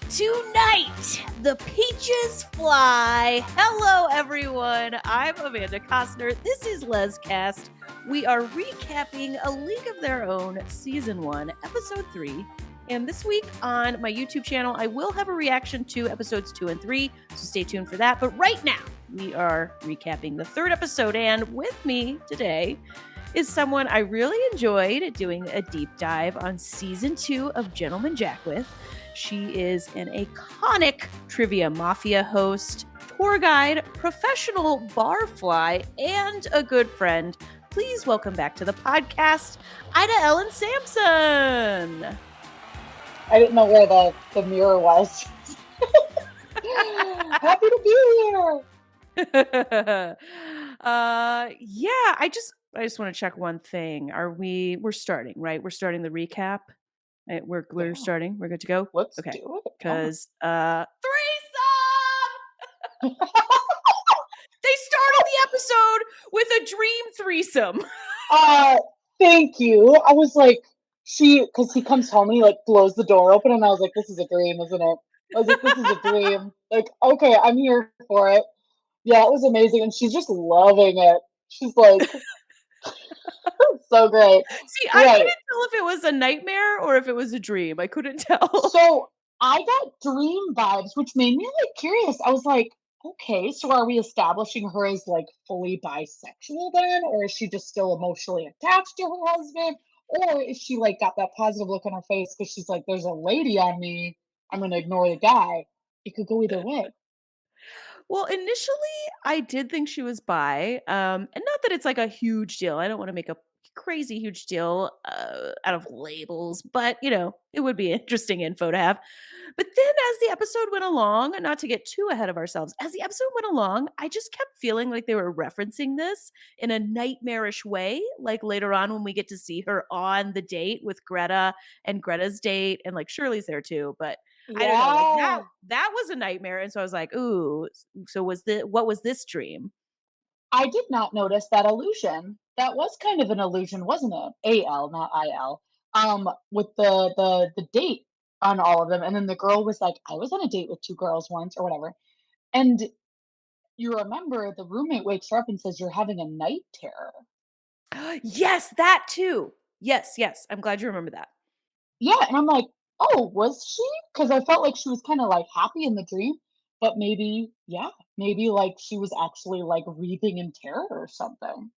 Tonight, the peaches fly. Hello, everyone. I'm Amanda Costner. This is LesCast. We are recapping A League of Their Own, Season 1, Episode 3. And this week on my YouTube channel, I will have a reaction to Episodes 2 and 3, so stay tuned for that. But right now, we are recapping the third episode, and with me today is someone I really enjoyed doing a deep dive on Season 2 of Gentleman Jack with. She is an iconic Trivia Mafia host, tour guide, professional barfly, and a good friend. Please welcome back to the podcast, Ida-Ellen Sansom. I didn't know where the mirror was. Happy to be here. I just want to check one thing. We're starting, right? We're starting the recap. We're starting. We're good to go. Let's do it. Because threesome. They started the episode with a dream threesome. Thank you. I was like, because he comes home and he like blows the door open, and I was like, this is a dream, isn't it? I was like, this is a dream. Like, okay, I'm here for it. Yeah, it was amazing, and she's just loving it. She's like, so great. See, I couldn't tell if it was a nightmare or if it was a dream. I couldn't tell. So I got dream vibes, which made me like curious. I was like, okay, so are we establishing her as like fully bisexual then? Or is she just still emotionally attached to her husband? Or is she like got that positive look on her face because she's like, there's a lady on me, I'm going to ignore the guy? It could go either way. Well, initially, I did think she was bi, and not that it's like a huge deal. I don't want to make a crazy huge deal out of labels, but it would be interesting info to have. But then as the episode went along, and not to get too ahead of ourselves, as the episode went along, I just kept feeling like they were referencing this in a nightmarish way. Like later on when we get to see her on the date with Greta and Greta's date, and like Shirley's there too, but I don't know, like that was a nightmare. And so I was like, ooh, so what was this dream? I did not notice that illusion. That was kind of an illusion, wasn't it? AL, not IL. With the date on all of them, and then the girl was like, I was on a date with two girls once or whatever. And you remember the roommate wakes her up and says, you're having a night terror. Yes, that too. Yes. I'm glad you remember that. Yeah, and I'm like, oh, was she? Because I felt like she was kind of like happy in the dream, but maybe like she was actually like breathing in terror or something.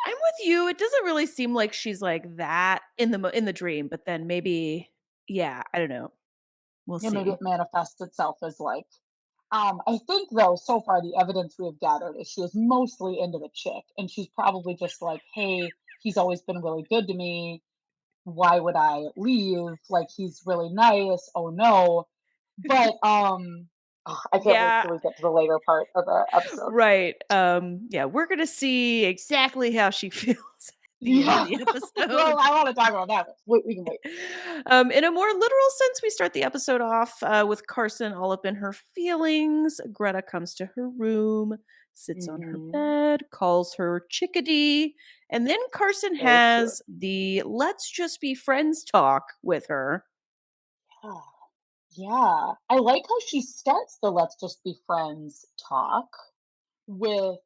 I'm with you. It doesn't really seem like she's like that in the dream, but then maybe, I don't know. We'll see. Maybe it manifests itself as like, I think though, so far the evidence we have gathered is she is mostly into the chick, and she's probably just like, hey, he's always been really good to me. Why would I leave? Like, he's really nice. Oh no. But I can't wait till we get to the later part of the episode. Right. We're gonna see exactly how she feels at the end of the episode. Well, I want to talk about that. We can wait. In a more literal sense, we start the episode off with Carson all up in her feelings. Greta comes to her room, sits on her bed, calls her chickadee, and then Carson has the let's just be friends talk with her. Yeah. I like how she starts the let's just be friends talk with,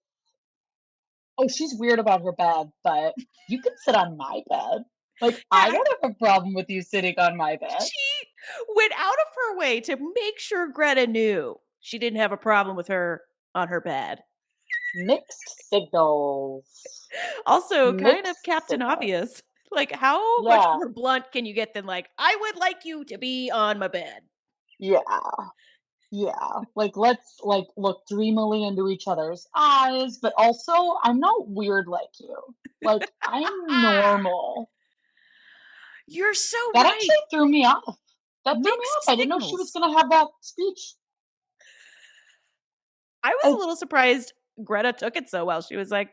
oh, she's weird about her bed, but you can sit on my bed. Like, I don't have a problem with you sitting on my bed. She went out of her way to make sure Greta knew she didn't have a problem with her on her bed. Mixed signals. Also, kind of Captain Obvious. Like, how much more blunt can you get than like, I would like you to be on my bed? Yeah. Like, let's like look dreamily into each other's eyes, but also I'm not weird like you. Like, I'm normal. You're so that right. Actually threw me off. That threw me off. I didn't know she was gonna have that speech. I was a little surprised Greta took it so well. She was like,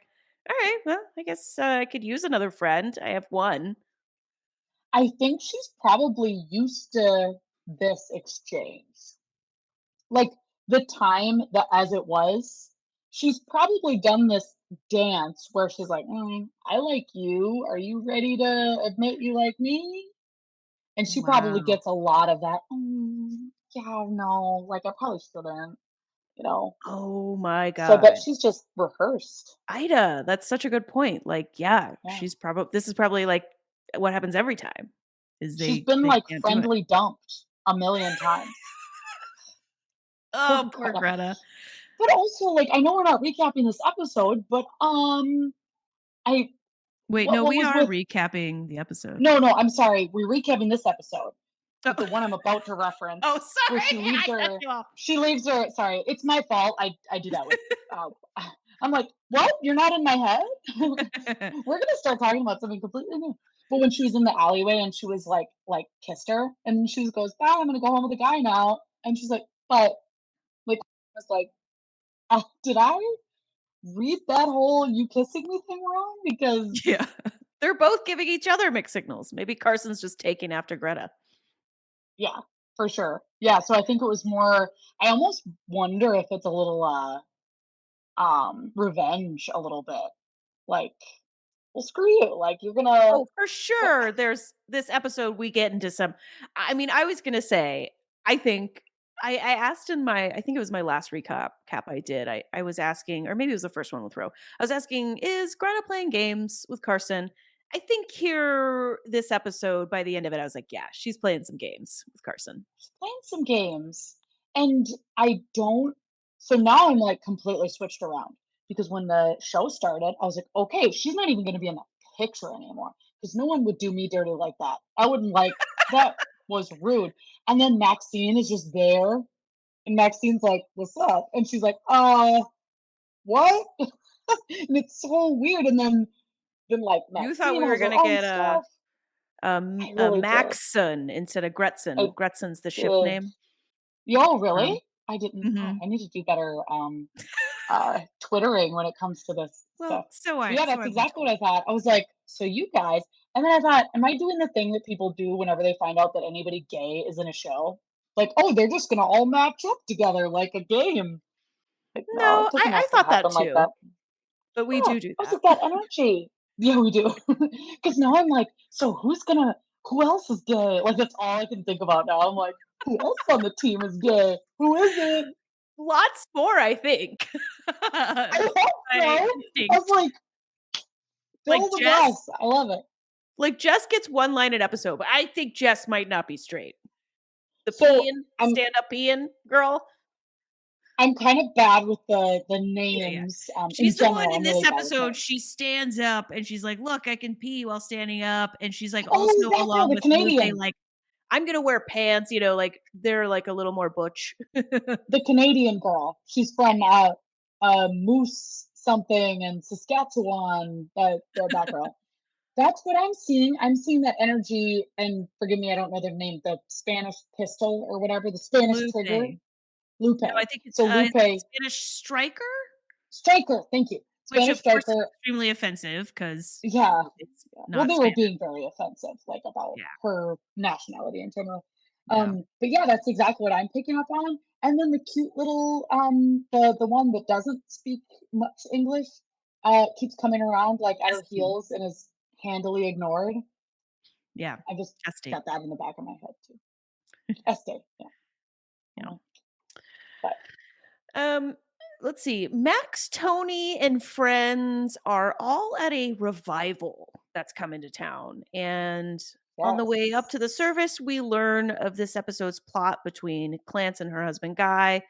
all right, well, I guess I could use another friend. I have one. I think she's probably used to this exchange. Like, the time that as it was, she's probably done this dance where she's like, I like you. Are you ready to admit you like me? And she probably Wow. gets a lot of that, yeah, no, like, I probably shouldn't, you know? Oh my So I bet god. she's just rehearsed. Ida, that's such a good point. Like, yeah, Yeah. she's probably this is probably like what happens every time is She's they been, they like, can't do it. friendly dumped a million times. Poor Oh, poor Greta. Greta. But also, like, I know we're not recapping this episode, but, I Wait, no, what we was are with recapping the episode. no, no, I'm sorry, we're recapping this episode, Oh, but the one I'm about to oh, reference where sorry, I cut you off. sorry, it's my fault, I do that with, uh I'm like, "What? You're not in my head?" We're gonna start talking about something completely new. But when she was in the alleyway and she was like kissed her, and she goes, "Bye, I'm gonna go home with a guy now." And she's like, "But," like, I was like, did I read that whole you kissing me thing wrong? Because Yeah. They're both giving each other mixed signals. Maybe Carson's just taking after Greta. yeah, for sure. Yeah, so I think it was more I almost wonder if it's a little, revenge a little bit. Like, "Well, screw you, like, you're gonna." Oh, for sure. There's this episode we get into some I mean, I was gonna say, I think I asked in my I think it was my last cap I did. I was asking, or maybe it was the first one with Ro. I was asking, is Greta playing games with Carson? I think here this episode, by the end of it, I was like, yeah, she's playing some games with Carson. Playing some games, and I don't so now I'm, like, completely switched around, because when the show started, I was like, "Okay, she's not even gonna be in the picture anymore, because no one would do me dirty like that. I wouldn't like that was rude." And then Maxine is just there, and Maxine's like, "What's up?" And she's like, what?" And it's so weird, and then, like, You thought Maxine we were has her gonna own get stuff. I a really did. Maxson instead of I Gretson. Gretson's the ship did. name. Yo, Um, really? I didn't mhm. I need to do better, twittering when it comes to this Well, stuff. But yeah, so that's I've been exactly what told. I thought. I was like, "So you guys," and then I thought, "Am I doing the thing that people do whenever they find out that anybody gay is in a show? Like, oh, they're just gonna all match up together like a game." Like, no, it No, doesn't I have to thought that happen like that. too, but we Yeah, do I was that. like, that energy. Yeah, we do. Because now I'm like, "So who else is gay?" Like, that's all I can think about now. I'm like, "Who else on the team is gay? Who is it?" Lots more, I think. I Just hope so. by I was instinct. like, Like Bill the Jess best. I love it. like Jess gets one line an episode, but I think Jess might not be straight. The So peeing, stand up peeing girl. I'm kind of bad with the Yeah, yeah. names. In She's the one general, in I'm this really bad with episode, names. she stands up and she's like, "Look, I can pee while standing up." And she's like Oh, also that girl, along the with Lupe, Canadian, like, "I'm gonna wear pants," like they're like a little more butch. the Canadian girl. She's from Yeah. Moose something in Saskatchewan. That girl. That's what I'm seeing. I'm seeing that energy, and forgive me, I don't know their name. The Spanish pistol or whatever, the Spanish Lupe. trigger, No, Lupe. I think So it's Lupe Spanish striker, striker. Thank you, which Spanish of course is striker. extremely offensive because Yeah, it's yeah. Well, not they were Spanish. being very offensive, like, about Yeah, her nationality in general. yeah. But yeah, that's exactly what I'm picking up on. And then the cute little, the one that doesn't speak much English, keeps coming around, like, at her Esty. heels and is handily ignored. Yeah, I just Esty. got that in the back of my head too. Estee, yeah. Yeah. Mhm. But Um, let's see. Max, Tony, and friends are all at a revival that's coming to town. And on the way up to the yes. service, we learn of this episode's plot between Clance and her husband Guy,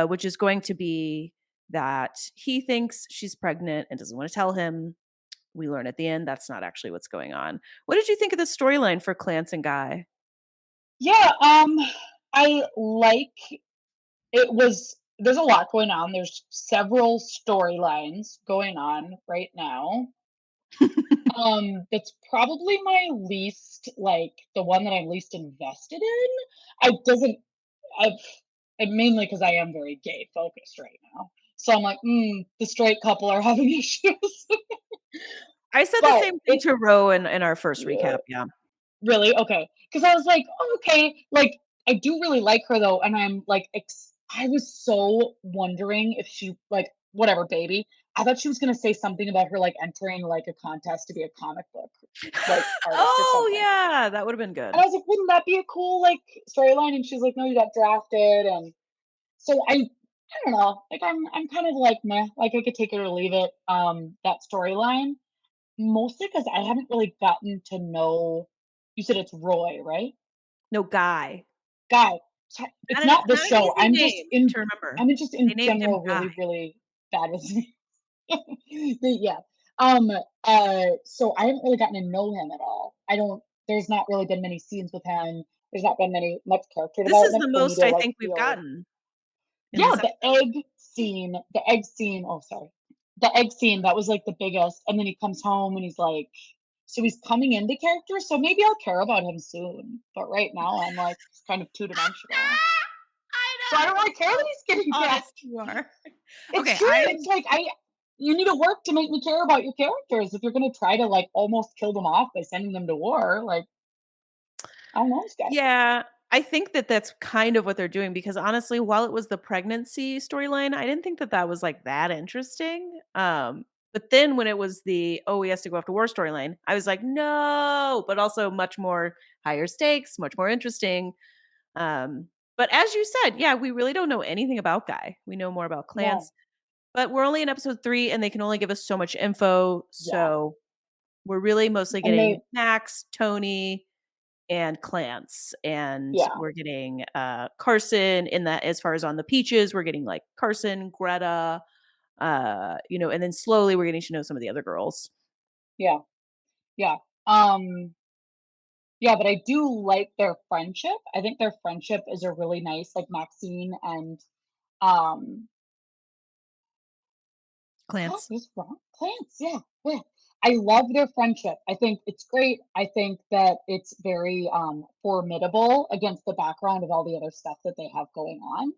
which is going to be that he thinks she's pregnant and doesn't want to tell him. We learn at the end that's not actually what's going on. What did you think of the storyline for Clance and Guy? Yeah, I like it was there's a lot going on. There's several storylines going on right now. That's probably my least like the one that I'm least invested in. I doesn't I've and mainly because I am very gay focused right now. So I'm like, the straight couple are having issues. I said the But same thing it to Ro in our first yeah, recap. Yeah. really? Okay. Because I was like, "Oh, okay." Like, I do really like her though, and I'm like, I was so wondering if she like whatever, baby. I thought she was gonna say something about her, like, entering, like, a contest to be a comic book, like, artist or Oh, something. yeah, that would've been And good. I was like, "Wouldn't that be a cool, like, storyline?" And she's like, "No, you got drafted," and so I don't know, like, I'm kind of like, "Meh," like, I could take it or leave it, that storyline, mostly because I haven't really gotten to know you said it's Roy, right? No, Guy. Guy. It's not the Not an show, easy name to remember. I'm just They in named him general Guy. really, really bad with names. But yeah. So I haven't really gotten to know him at all. I don't there's not really been many scenes with him. There's not been much character This is development the for me most to I like think we've feel. gotten in Yeah, this episode. the egg scene, oh sorry. The egg scene, that was like the biggest. And then he comes home and he's like, so he's coming into character, so maybe I'll care about him soon. But right now I'm like kind of two-dimensional. I So I don't really care that know. he's getting Honest cast. you are. It's Okay, true. It's like you need to work to make me care about your characters. If you're gonna try to like almost kill them off by sending them to war, like I don't know this guy. yeah, I think that that's kind of what they're doing because honestly, while it was the pregnancy storyline, I didn't think that that was, like, that interesting, but then when it was the, "Oh, he has to go off to war" storyline, I was like, "No," but also much more higher stakes, much more interesting, but as you said, yeah, we really don't know anything about Guy. We know more about No. Clance, but we're only in episode 3 and they can only give us so much info, Yeah. so we're really mostly And getting they Max, Tony, and Clance, and yeah, we're getting, Carson in that as far as on the peaches, we're getting, like, Carson, Greta, and then slowly we're getting to know some of the other girls. yeah, yeah. Um, yeah, but I do like their friendship. I think their friendship is a really nice, like Maxine and um God, Clance. who's wrong? Plants, yeah, yeah. I love their friendship. I think it's great. I think that it's very formidable against the background of all the other stuff that they have going on,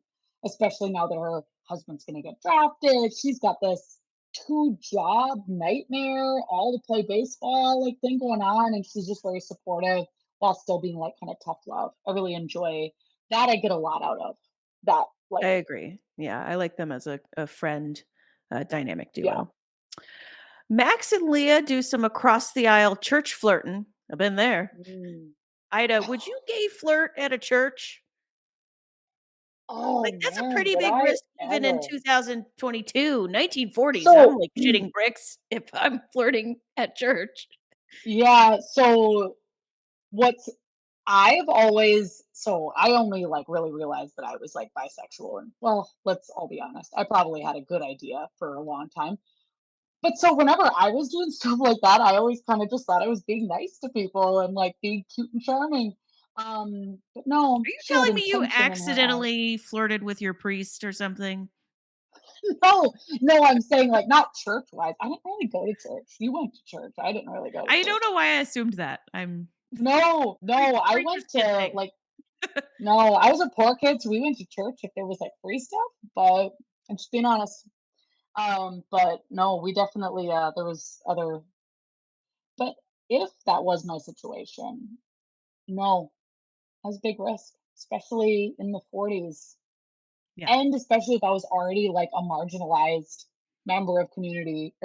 especially now that her husband's going to get drafted. She's got this two-job nightmare, all to play baseball like thing going on, and she's just very supportive while still being like kind of tough love. I really enjoy that. I get a lot out of that. I Like, agree. Yeah, I like them as a friend, dynamic yeah. duo. Max and Leah do some across the aisle church flirting. I've been there. Mm. Ida, would you gay flirt at a church? Oh Like, that's a man, pretty would big I risk even in ever? 2022, 1940s. I'm, So, like, shitting bricks if I'm flirting at church. yeah, so what's I've always so I only like really realized that I was like bisexual and well, let's all be honest. I probably had a good idea for a long time. But so whenever I was doing stuff like that, I always kind of just thought I was being nice to people and like being cute and charming. But no, Are you she had telling me you intention in her eyes. accidentally flirted with your priest or something? No, no, I'm saying like not church wise. I didn't really go to church. You went to church. I didn't really go to I don't church. know why I assumed that. I'm No, no, I preacher's went kid to thing. like no, I was a poor kid, so we went to church if there was like free stuff, but I'm just being honest. But no, we definitely there was other but if that was my situation, no, that was a big risk, especially in the 40s. Yeah, And especially if I was already like a marginalized member of the community.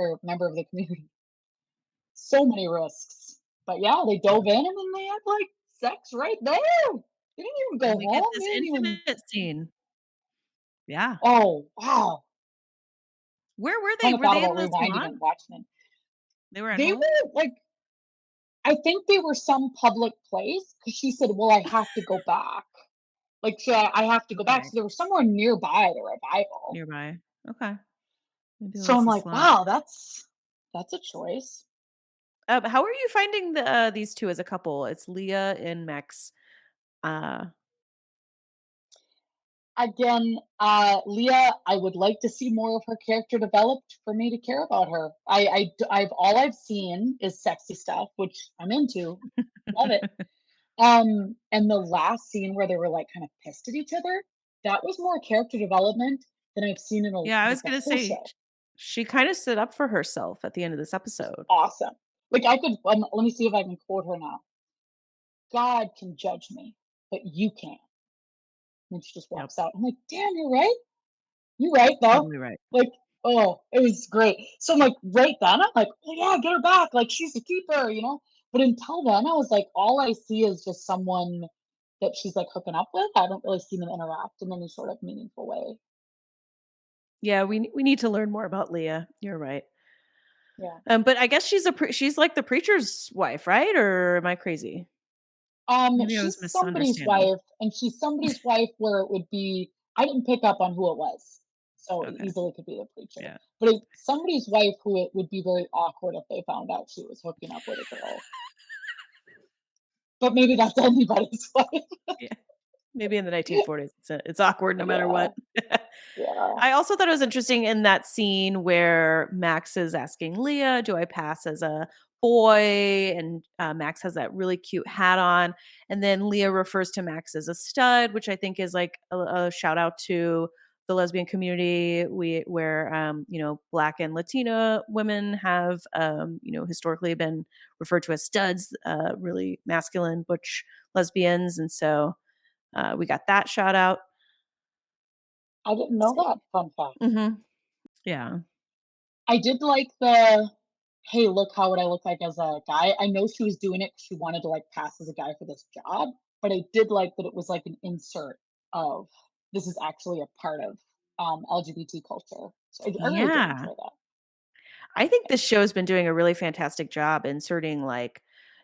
So many risks. But yeah, they yeah. dove in and then they had like sex right there. They didn't even go And we get home. They this didn't even intimate scene. Yeah. oh wow. Where were they? Kind of Were thought they in about the rewinding salon? and watching it. They were at They home? were like, I think they were some public place because she said, "Well, I have to go back." Like, I have to go back. So Okay. they were somewhere nearby the revival. Nearby. Okay. Maybe it So was I'm the like, salon. wow, that's a choice. How are you finding these 2 as a couple? It's Leah and Max. Uh, Again, Leah, I would like to see more of her character developed for me to care about her. I've all I've seen is sexy stuff, which I'm into, love it. And the last scene where they were like kind of pissed at each other, that was more character development than I've seen in yeah, I like was the gonna whole say, show. she kinda stood up for herself at the end of this episode. Awesome. Like I could let me see if I can quote her now. God can judge me, but you can't. And she just Yep, walks out. I'm like, damn, you're right. You're right though. totally right. Like Oh, it was great. So, like, right then, I'm like, "Oh, yeah, get her back, like, she's a keeper," you know? But until then, I was like, all I see is just someone that she's, like, hooking up with. I don't really see them interact in any sort of meaningful way. Yeah, we need to learn more about Leah. You're right. Yeah. But I guess she's like the preacher's wife, right? Or am I crazy? Maybe I was She's somebody's misunderstanding. wife, and she's somebody's wife where it would be I didn't pick up on who it was, so Okay. easily could be the preacher. Yeah. But it's somebody's wife who it would be very awkward if they found out she was hooking up with a girl. But maybe that's anybody's wife. Yeah. Maybe in the 1940s, it's awkward no matter Yeah, what. yeah. I also thought it was interesting in that scene where Max is asking Leah, "Do I pass as a boy?" And, Max has that really cute hat on, and then Leah refers to Max as a stud, which I think is like a shout out to the lesbian community where, Black and Latina women have, historically been referred to as studs, really masculine, butch lesbians, and so, we got that shout out. I didn't Let's know see. that, fun fact. Mhm. Yeah. I did like the, "Hey, look, how would I look like as a guy?" I know she was doing it 'cause she wanted to, like, pass as a guy for this job, but I did like that it was, like, an insert of, this is actually a part of, LGBT culture. So I really did Yeah. enjoy that. I think this show's been doing a really fantastic job inserting, like,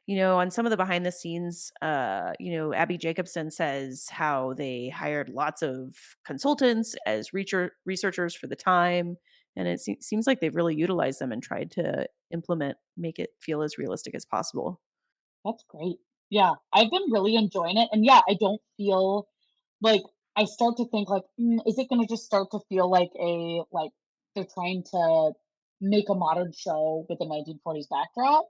on some of the behind the scenes, Abby Jacobson says how they hired lots of consultants as researchers for the time. And it seems like they've really utilized them and tried to make it feel as realistic as possible. That's great. Yeah, I've been really enjoying it, and yeah, I don't feel like I start to think like, is it gonna just start to feel like they're trying to make a modern show with a 1940s backdrop,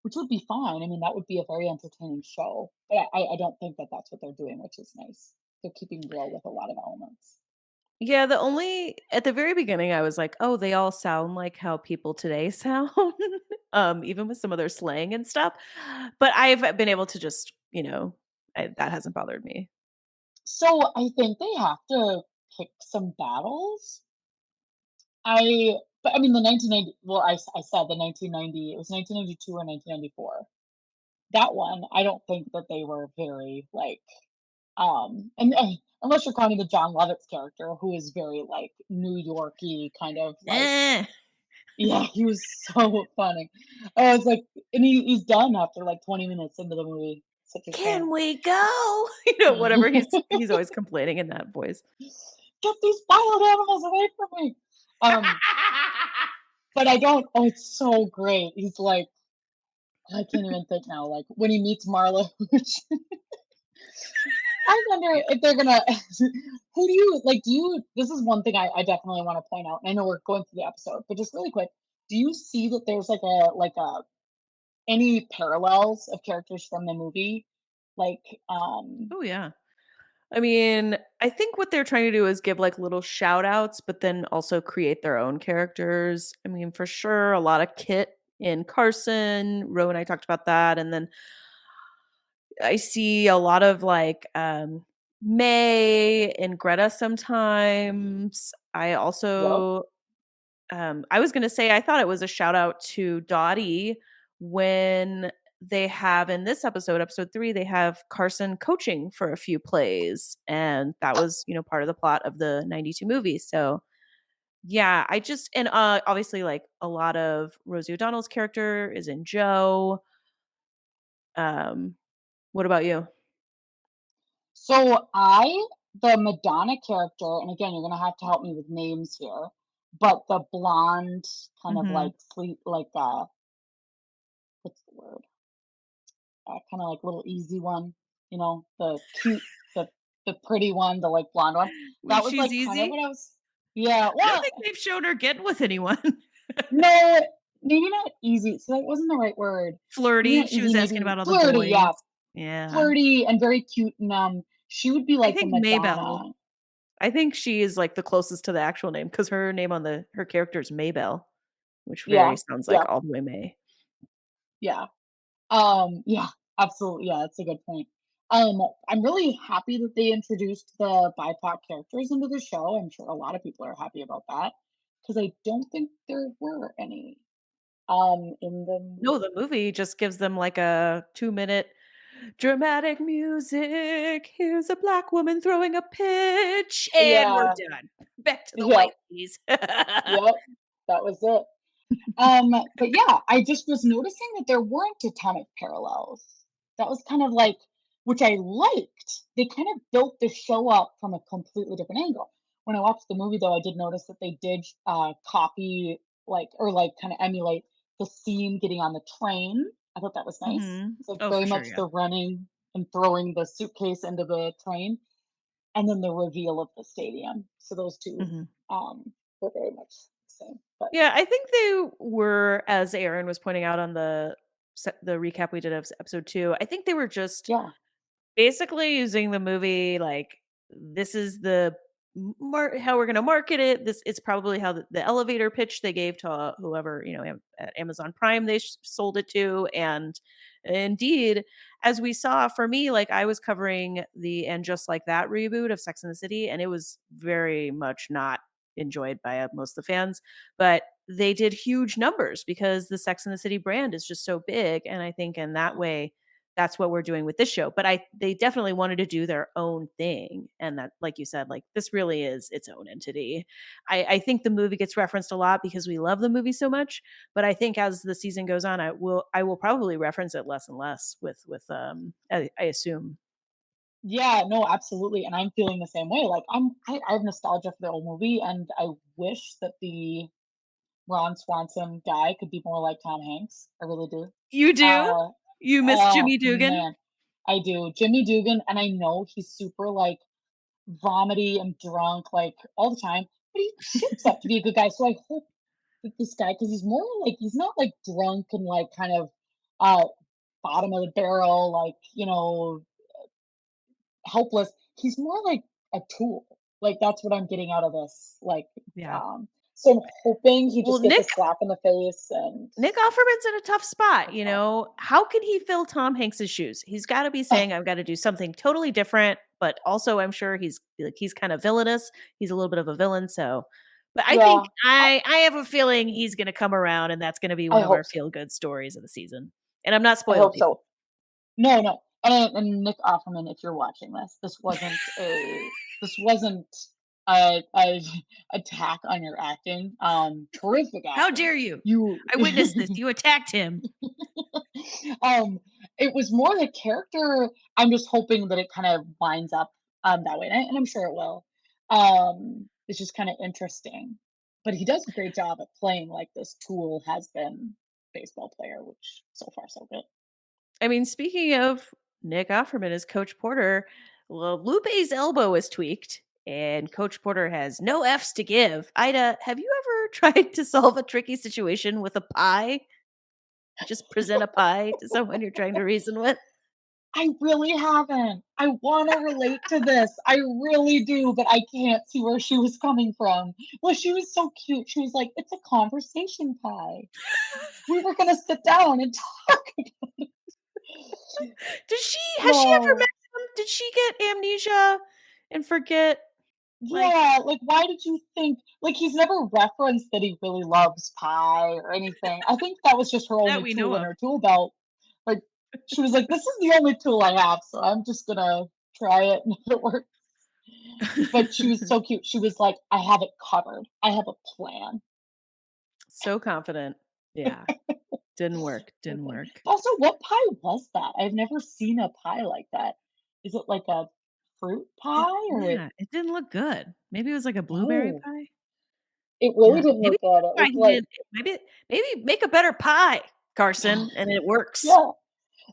which would be fine. I mean, that would be a very entertaining show, but I don't think that that's what they're doing, which is nice. They're keeping real with a lot of elements. Yeah, the only at the very beginning, I was like, "Oh, they all sound like how people today sound," even with some of their slang and stuff, but I've been able to just, that hasn't bothered me. So I think they have to pick some battles. But I mean, the 1990, well, I said the 1990, it was 1992 or 1994. That one, I don't think that they were very, like, unless you're counting the John Lovitz character, who is very, like, New Yorky, kind of, like, Eh, yeah, he was so funny. I was like, and he's done after, like, 20 minutes into the movie. Such a can shame. we go? Whatever he's always complaining in that voice. "Get these wild animals away from me!" Um, but I don't it's so great. He's like, I can't even think now, like, when he meets Marla, I wonder if they're gonna who do you like, do you this is one thing I definitely wanna point out, and I know we're going through the episode, but just really quick, do you see that there's like a any parallels of characters from the movie? Like, Oh, yeah. I mean, I think what they're trying to do is give, like, little shout outs, but then also create their own characters. I mean, for sure, a lot of Kit in Carson. Ro and I talked about that, and then I see a lot of, like, May and Greta sometimes. yep, I was gonna say I thought it was a shout out to Dottie when they have in this episode, episode 3, they have Carson coaching for a few plays, and that was, part of the plot of the 92 movie, so, yeah, I just and, obviously, like, a lot of Rosie O'Donnell's character is in Joe. Um, what about you? so the Madonna character, and again, you're gonna have to help me with names here, but the blonde, kind of Mhm. like sleep like, what's the word? Kinda like little easy one, the cute, the pretty one, the, like, blonde one. When That was, she's like, kind of easy? what I was. Yeah, I don't well, think they've shown her getting with anyone. no, maybe not easy, so that wasn't the right word. Maybe Flirty, not she easy, was asking maybe about all the flirty, boys. yeah, Yeah. flirty and very cute, and, she would be I like the think Maybelle. Madonna. I think she is, like, the closest to the actual name because her name on her character is Maybelle, which Yeah, very sounds like yep, all the way May. yeah. Yeah, absolutely, yeah, that's a good point. I'm really happy that they introduced the BIPOC characters into the show. I'm sure a lot of people are happy about that because I don't think there were any in the No, the movie just gives them like a 2-minute dramatic music. Here's a black woman throwing a pitch, and we're yeah, done. Back to the yep, white ladies. yep, that was it. But yeah, I just was noticing that there weren't a ton of parallels. That was kind of like, which I liked. They kind of built the show up from a completely different angle. When I watched the movie, though, I did notice that they did copy, like, or like kind of emulate the scene getting on the train. I thought that was nice. Mhm. It's like Oh, very for sure, much yeah. the running and throwing the suitcase into the train, and then the reveal of the stadium. So those two Mhm. were very much the same. But Yeah, I think they were, as Aaron was pointing out on the recap we did of episode 2, I think they were just yeah, basically using the movie like, this is the how we're going to market it. This it's probably how the elevator pitch they gave to whoever, at Amazon Prime they sold it to. And indeed, as we saw, for me, like, I was covering the And Just Like That reboot of Sex and the City, and it was very much not enjoyed by most of the fans, but they did huge numbers because the Sex and the City brand is just so big. And I think in that way, that's what we're doing with this show. But they definitely wanted to do their own thing. And that, like you said, like, this really is its own entity. I think the movie gets referenced a lot because we love the movie so much. But I think as the season goes on, I will probably reference it less and less I assume. yeah, no, absolutely, and I'm feeling the same way. Like I have nostalgia for the old movie, and I wish that the Ron Swanson guy could be more like Tom Hanks. I really do. You do? Uh, You miss oh Jimmy Dugan? man, I do. Jimmy Dugan, and I know he's super like vomity and drunk like all the time, but he shapes up to be a good guy. So I hope that this guy, because he's more like he's not like drunk and like kind of uh bottom of the barrel, like helpless. He's more like a tool. Like that's what I'm getting out of this. Like, Yeah. um, so I'm hoping he Well, just gets a slap in the face and Nick Offerman's in a tough spot, you know? How can he fill Tom Hanks's shoes? He's gotta be saying, "I've gotta do something totally different," but also I'm sure he's kind of villainous. He's a little bit of a villain, so but I think yeah, I have a feeling he's gonna come around, and that's gonna be I one of hope our so. feel-good stories of the season. And I'm not I spoiling hope people. so. No, no. And Nick Offerman, if you're watching this, this wasn't a attack on your acting. Terrific How acting. dare you? You I witnessed this. You attacked him. um, it was more the character. I'm just hoping that it kind of winds up that way, and I'm sure it will. It's just kind of interesting, but he does a great job at playing like this tool has been baseball player, which so far so good. I mean, speaking of Nick Offerman as Coach Porter, well, Lupe's elbow is tweaked, and Coach Porter has no F's to give. Ida, have you ever tried to solve a tricky situation with a pie? Just present a pie to someone you're trying to reason with? I really haven't. I want to relate to this. I really do, but I can't see where she was coming from. Well, she was so cute. She was like, "It's a conversation pie. We were gonna sit down and talk." Has she ever met Oh. him? Did she get amnesia and forget, like, Yeah, like, why did you think like, he's never referenced that he really loves pie or anything. I think that was just her that only we know tool in of? her tool belt. Like, she was like, "This is the only tool I have, so I'm just gonna try it, and if it works." But she was so cute. She was like, "I have it covered. I have a plan." So confident. Yeah. Didn't work. Very Didn't funny. work. Also, what pie was that? I've never seen a pie like that. Is it like a fruit pie or it Yeah, it didn't look good. Maybe it was like a blueberry no, pie? it really Yeah, didn't maybe look good. It try looked like maybe make a better pie, Carson, and it works. yeah.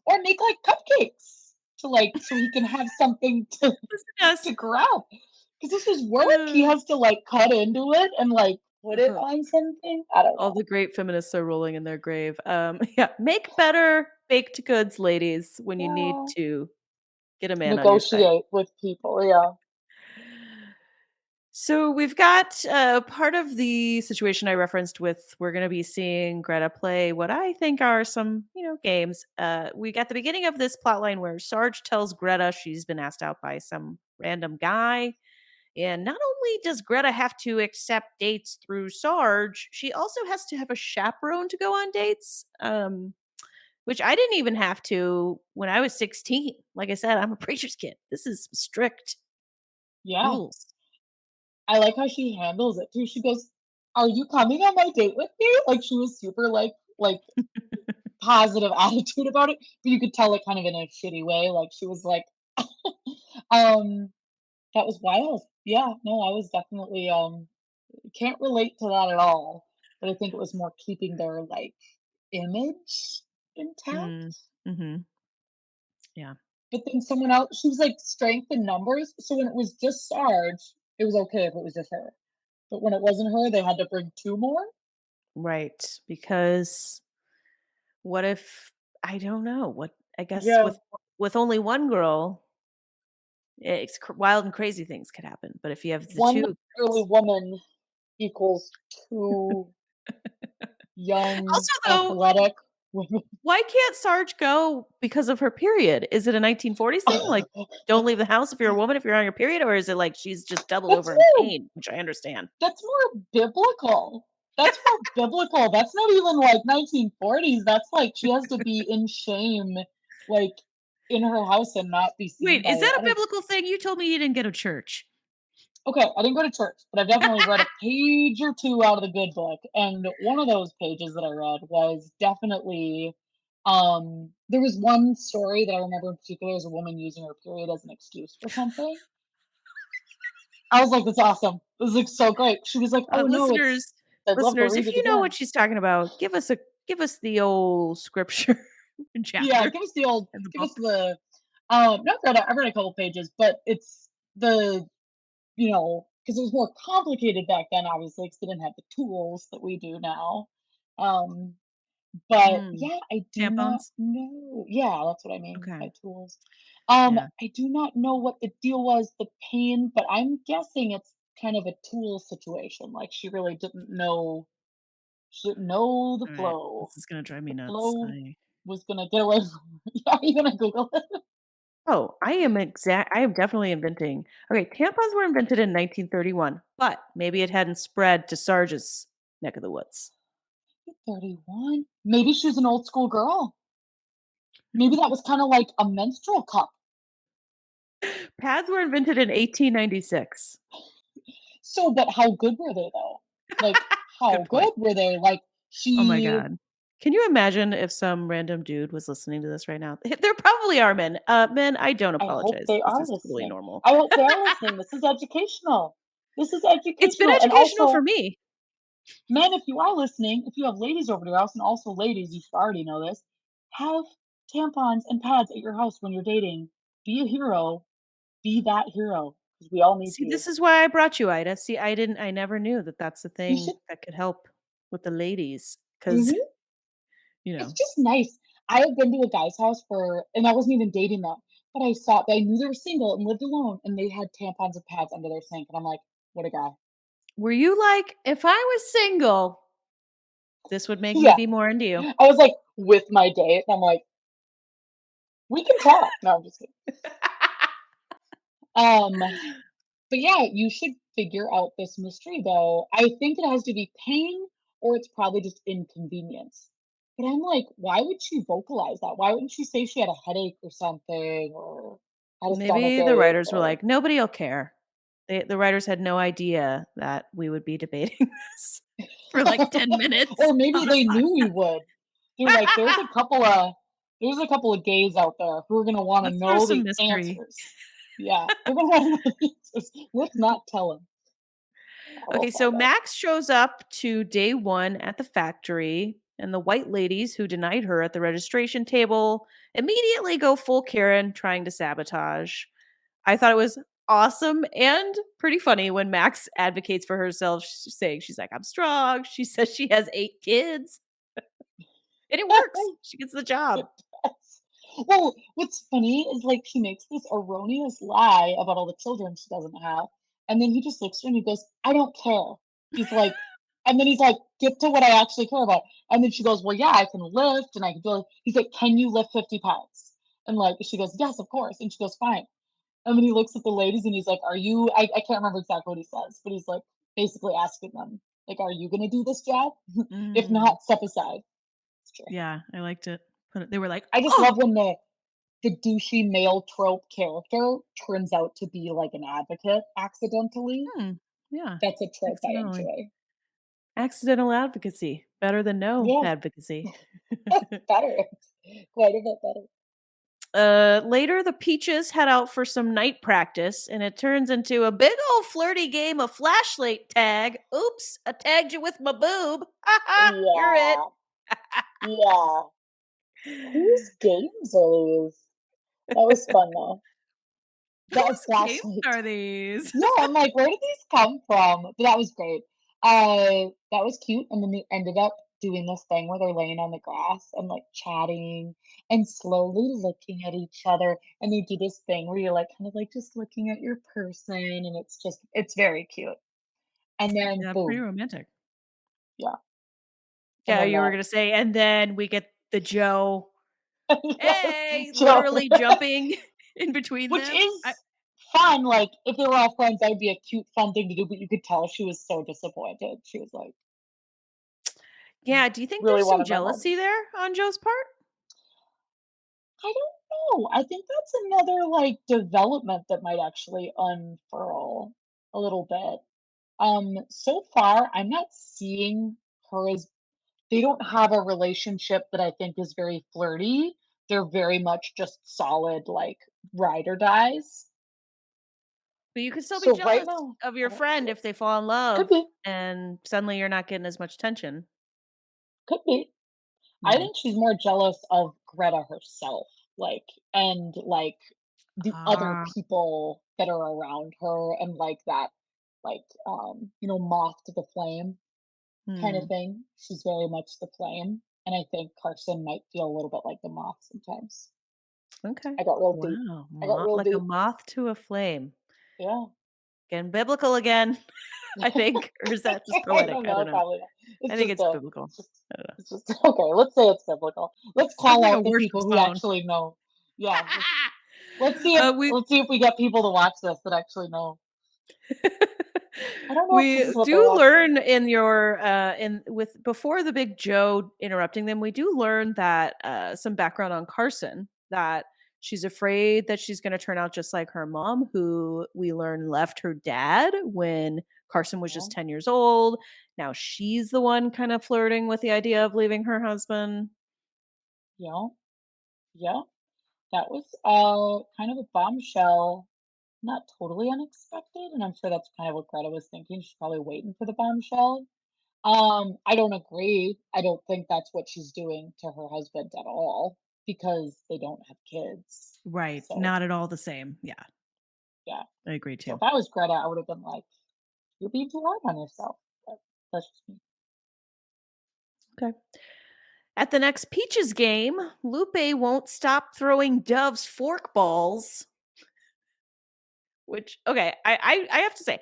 Or make, like, cupcakes to, like so he can have something to Listen to us. to grab. Because this is work. He Uh, has to, like, cut into it and, like, put it on something. I don't all know. the great feminists are rolling in their grave. Yeah, make better baked goods, ladies, when you need Yeah. to get a man on your side. Negotiate with people, yeah. So we've got part of the situation I referenced with we're going to be seeing Greta play what I think are some, games. We got the beginning of this plot line where Sarge tells Greta she's been asked out by some random guy, And not only does Greta have to accept dates through Sarge, she also has to have a chaperone to go on dates, which I didn't even have to when I was 16. Like I said, I'm a preacher's kid. This is strict Yeah. rules. I like how she handles it too. She goes, "Are you coming on my date with me?" Like she was super like positive attitude about it, but you could tell it kind of in a shitty way. Like she was like, um, that was wild. Yeah, no, I was definitely can't relate to that at all. But I think it was more keeping their like image intact. Mm, mhm. Yeah. But then someone else, she was like strength in numbers. So when it was just Sarge, it was okay if it was just her. But when it wasn't her, they had to bring two more. Right. Because what if I don't know. What I guess Yeah, with only one girl, wild and crazy things could happen. But if you have the one two early girls, woman equals two young, also though, athletic women. why can't Sarge go because of her period? Is it a 1940s thing? Like, don't leave the house if you're a woman if you're on your period, or is it like she's just doubled That's over in more pain, which I understand. that's more biblical. That's more biblical. That's not even like 1940s. That's like she has to be in shame, like in her house and not be seen Wait, by is that I a don't biblical thing? You told me you didn't go to church. okay, I didn't go to church, but I've definitely read a page or two out of the good book. And one of those pages that I read was definitely there was one story that I remember in particular as a woman using her period as an excuse for something. I was like, that's awesome. This is like so great. She was like, oh no, it's Listeners, I'd love to listeners, read if it you know what again. she's talking about, give us the old scripture and Yeah, chapter in the give us book. the I've read a couple pages, but it's the because it was more complicated back then, obviously, because they didn't have the tools that we do now. Um, but Mm, yeah, I do not tampons. know. Yeah, that's what I mean Okay. by tools. Yeah. I do not know what the deal was, the pain, but I'm guessing it's kind of a tool situation. Like she really didn't know, she didn't know the All right. flow. This is gonna drive me The nuts. flow was gonna get away from her. Yeah, are you gonna Google it? I am definitely inventing. Okay, tampons were invented in 1931, but maybe it hadn't spread to Sarge's neck of the woods. 31. Maybe she was an old school girl. Maybe that was kind of like a menstrual cup. Pads were invented in 1896. So, but how good were they though? Like, Good how point. good were they? Like, Oh my she, god. Can you imagine if some random dude was listening to this right now? There probably are men. Men, I don't I hope apologize. they This are is totally listening. normal. I hope they are listening. This is educational. This is It's been educational. And educational for also, me. men, if you are listening, if you have ladies over to your house, and also ladies, you should already know this, have tampons and pads at your house when you're dating. Be a hero. Be that hero. Because we all need See, to. this is why I brought you, Ida. See, I never knew that that's a You thing should. that could help with the ladies cuz, Mhm. you It's know, just nice. I have been to a guy's house and I wasn't even dating them, but I knew they were single and lived alone, and they had tampons and pads under their sink, and I'm like, what a guy. were you like, if I was single, this would make me Yeah, be more into you? I was like with my date, and I'm like, we can talk. No, I'm just kidding. Um, but yeah, you should figure out this mystery though. I think it has to be pain or it's probably just inconvenience. But I'm like, why would she vocalize that? Why wouldn't she say she had a headache or something or had a stomach Maybe the ache writers were or like, "Nobody'll care." The writers had no idea that we would be debating this for like 10 minutes or maybe on a they knew we would. They're like, there's a couple of gays out there who are gonna want to Let's throw know some the mystery. answers. Yeah, they're gonna want to know the answers. Let's not tell them. We'll Okay, so find out. Max shows up to day 1 at the factory, and the white ladies who denied her at the registration table immediately go full Karen, trying to sabotage. I thought it was awesome and pretty funny when Max advocates for herself, saying she's like, "I'm strong." She says she has 8 kids, and it works. She gets the job. It does. Well, what's funny is like she makes this erroneous lie about all the children she doesn't have, and then he just looks at her and he goes, "I don't care." He's like, and then he's like, "Get to what I actually care about." And then she goes, "Well, yeah, I can lift and I can do it." He's like, "Can you lift 50 pounds?" And like she goes, "Yes, of course." And she goes, "Fine." And then he looks at the ladies and he's like, "Are you?" I can't remember exactly what he says, but he's like basically asking them, like, "Are you gonna do this job? If Mm, not, step aside." It's true. yeah, I liked it. They were like, I just "Oh!" love when the douchey male trope character turns out to be like an advocate accidentally. Hmm, yeah, That's a trope I accidentally. enjoy. Accidental advocacy, better than no Yeah, advocacy. better. Quite a bit better. Later, the Peaches head out for some night practice, and it turns into a big old flirty game of flashlight tag. Oops, I tagged you with my boob. Ha ha, you're it. Yeah, yeah. Whose games are these? That was fun though. That Whose games flashlight. are these? Yeah, I'm like, where did these come from? But that was great. That was cute. And then they ended up doing this thing where they're laying on the grass and like chatting and slowly looking at each other. And they do this thing where you're like kind of like just looking at your person, and it's very cute. And then Yeah, pretty boom, romantic. yeah. And Yeah, then you were gonna say, and then we get the Joe. yes, Hey, Joe, literally jumping in between which them. is fun. Like if they were all friends, that would be a cute, fun thing to do. But you could tell she was so disappointed. She was like, Yeah, do you think really there's some wanted my mom. jealousy there on Joe's part? I don't know. I think that's another, like, development that might actually unfurl a little bit. So far, I'm not seeing her as they don't have a relationship that I think is very flirty. They're very much just solid, like, ride or dies. But you could still be So right jealous now, of I your don't see friend it. if they fall in Could love be, and suddenly you're not getting as much attention. could be. I Hmm. think she's more jealous of Greta herself, like, and, like, the other Ah. people that are around her and, like, that, like, moth to the flame kind of Hmm. thing. She's very much the flame, and I think Carson might feel a little bit like the moth sometimes. Okay. I got real deep. Wow. I got real Like a deep. moth to a flame. Yeah. Getting biblical again, I think. Or is that just I poetic? don't I don't know, know. probably not. I It's think just it's a biblical. it's just I don't know. it's just okay, let's say it's biblical. Let's Sounds call like a out the worship people who song. actually know. Yeah, let's see if We let's see if we get people to watch this that actually know. I don't know if this we is what they're do watching. learn in your in with before the big Joe interrupting them, we do learn that some background on Carson, that she's afraid that she's going to turn out just like her mom, who we learn left her dad when Carson was Yeah, just 10 years old. Now she's the one kind of flirting with the idea of leaving her husband. yeah, yeah. That was kind of a bombshell. Not totally unexpected, and I'm sure that's kind of what Greta was thinking. She's probably waiting for the bombshell. I don't agree. I don't think that's what she's doing to her husband at all because they don't have kids. Right. So, Not at all the same. Yeah, yeah. I agree So too. if I was Greta, I would have been like, "You're being too hard on yourself." But that's just me. Okay. At the next Peaches game, Lupe won't stop throwing Dove's fork balls. Which okay, I have to say,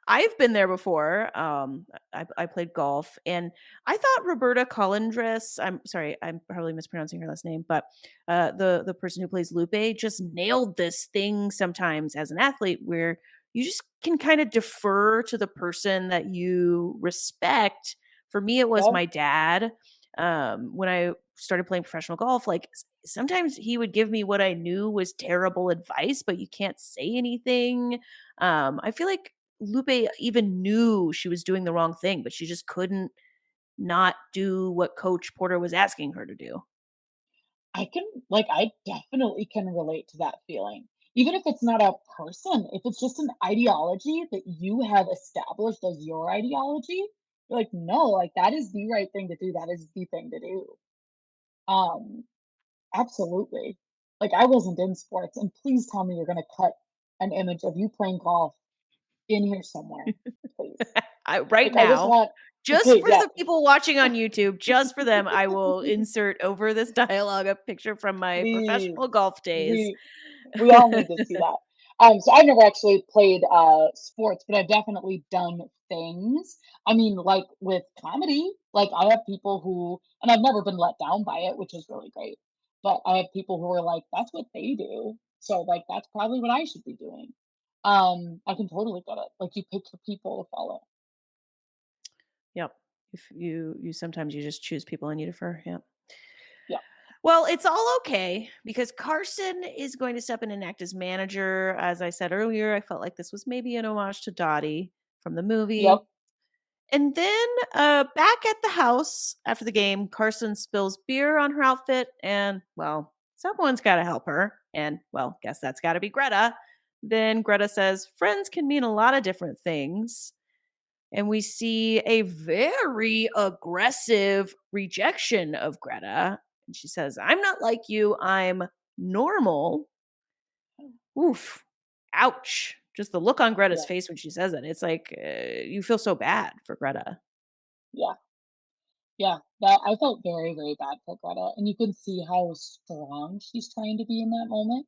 I've been there before. I played golf, and I thought Roberta Colindres. I'm sorry, I'm probably mispronouncing her last name, but the person who plays Lupe just nailed this thing sometimes as an athlete, where you just can kind of defer to the person that you respect. For me, it was Yeah, my dad. When I started playing professional golf, like sometimes he would give me what I knew was terrible advice, but you can't say anything. I feel like Lupe even knew she was doing the wrong thing, but she just couldn't not do what Coach Porter was asking her to do. I definitely can relate to that feeling. Even if it's not a person, if it's just an ideology that you have established as your ideology, you're like, no, like that is the right thing to do. That is the thing to do. Um, Absolutely. Like, I wasn't in sports, and please tell me you're gonna cut an image of you playing golf in here somewhere, please. Right Like, I just now, want just please, for yeah, the people watching on YouTube, just for them, I will insert over this dialogue a picture from my please. professional golf days. We all need to see that. So I've never actually played sports, but I've definitely done things. I mean, like with comedy, like I have people who, and I've never been let down by it, which is really great. But I have people who are like, that's what they do. So like that's probably what I should be I can totally get it. Like, you pick your people to follow. Yep. If you sometimes you just choose people and you defer. Yep. Yeah. Well, it's all okay because Carson is going to step in and act as manager. As I said earlier, I felt like this was maybe an homage to Dottie from the Yep. movie. And then back at the house after the game, Carson spills beer on her outfit, and well, someone's got to help her. And well, guess that's got to be Greta. Then Greta says, friends can mean a lot of different things. And we see a very aggressive rejection of Greta. And she says, I'm not like you, I'm normal. Oof. Ouch. Just the look on Greta's Yeah. face when she says it. It's like you feel so bad for Greta. Yeah. Yeah. That I felt very, very bad for Greta, and you can see how strong she's trying to be in that moment.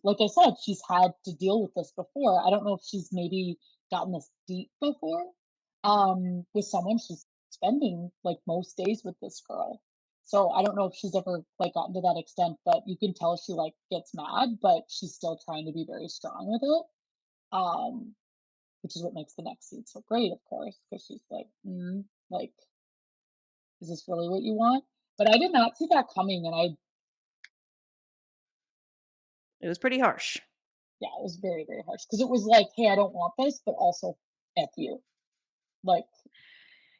Like I said, she's had to deal with this before. I don't know if she's maybe gotten this deep before, with someone. She's spending like most days with this girl. So I don't know if she's ever like gotten to that extent, but you can tell she like gets mad, but she's still trying to be very strong with it. Um, which is what makes the next scene so great, of course, because she's like, like, is this really what you want? But I did not see that coming, and It was pretty harsh. yeah, it was very, very harsh because it was like, "Hey, I don't want this, but also F you." Like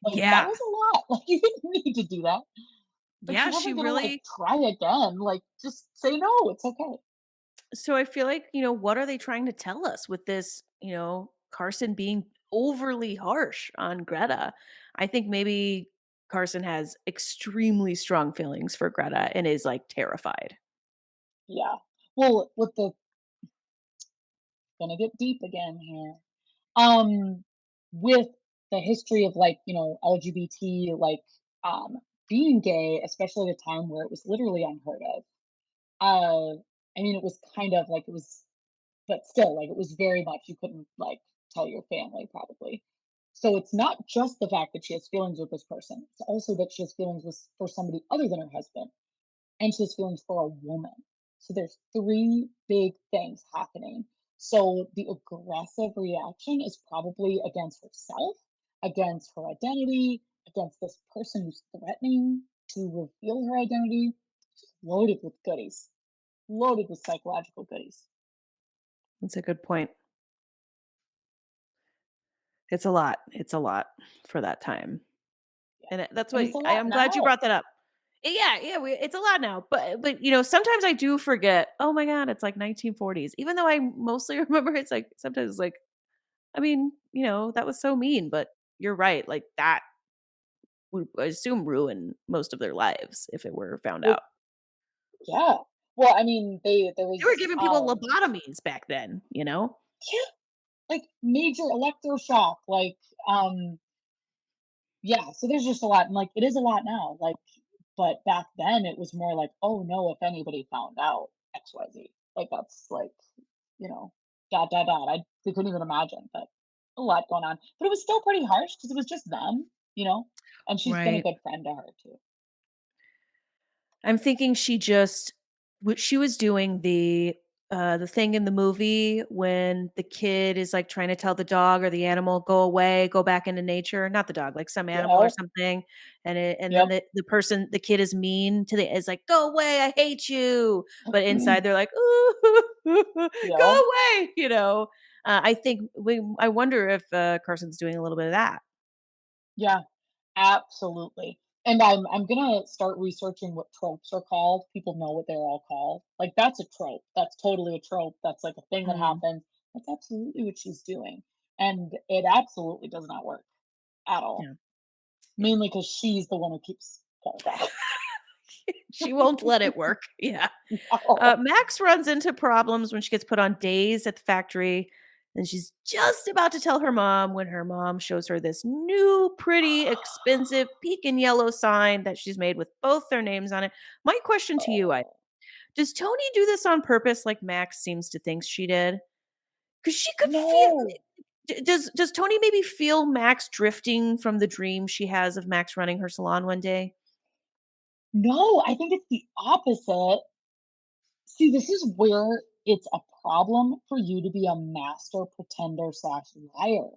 that Yeah. was a lot. Like, you didn't need to do that. Like, she Yeah, she wasn't gonna, like, really try again. Like, just say no, it's okay. so I feel like, what are they trying to tell us with this, Carson being overly harsh on Greta? I think maybe Carson has extremely strong feelings for Greta and is like terrified. Yeah. Well, with the gonna get deep again here. Um, with the history of, like, LGBT, like, um, being gay, especially at a time where it was literally unheard of. Uh, I mean, it was kind of like it was but still, like, it was very much you couldn't, like, tell your family probably. So it's not just the fact that she has feelings with this person, it's also that she has feelings with for somebody other than her husband, and she has feelings for a woman. So there's 3 big things happening. So the aggressive reaction is probably against herself, against her identity, against this person who's threatening to reveal her identity. She's loaded with goodies, loaded with psychological goodies. That's a good point. It's a lot. It's a lot for that time. Yeah. And that's And what it's a lot I'm glad you now. brought that up. Yeah, yeah, it's a lot now, but sometimes I do forget. Oh my god, it's like 1940s. Even though I mostly remember, it's like sometimes it's like, I mean, that was so mean, but you're right. Like that would, I assume, ruin most of their lives if it were found Well, out. yeah. Well, I mean, there They were was, giving people lobotomies back then. yeah, like, major electroshock, like, yeah, so there's just a lot, and, like, it is a lot now, like, but back then it was more like, "Oh, no, if anybody found out XYZ." Like, that's, like, you know, dot, dot, dot. I couldn't even imagine, but a lot going on. But it was still pretty harsh because it was just them, and she's been a Right. good friend to her too. I'm thinking she just what she was doing the thing in the movie when the kid is like trying to tell the dog or the animal go away, go back into nature, not the dog, like some animal or Yep, something. And then yep, the kid is mean to the is like, go away, I hate you. But inside they're like, ooh, yep. go away. I wonder if Carson's doing a little bit of that. Yeah. Absolutely. And I'm gonna start researching what tropes are called. People know what they're all called. Like, that's a trope. That's totally a trope. That's like a thing that Mm, happens. That's absolutely what she's doing. And it absolutely does not work at all. yeah. Yeah. Mainly because she's the one who keeps going back. She won't let it work. Yeah. No. Max runs into problems when she gets put on days at the factory, and she's just about to tell her mom when her mom shows her this new, pretty, expensive pink and yellow sign that she's made with both their names on it. My question to you, Oh, does Tony do this on purpose like Max seems to think she did? Because she could feel no. does Tony maybe feel Max drifting from the dream she has of Max running her salon one day? No, I think it's the opposite. See, this is where it's a problem for you to be a master pretender slash liar.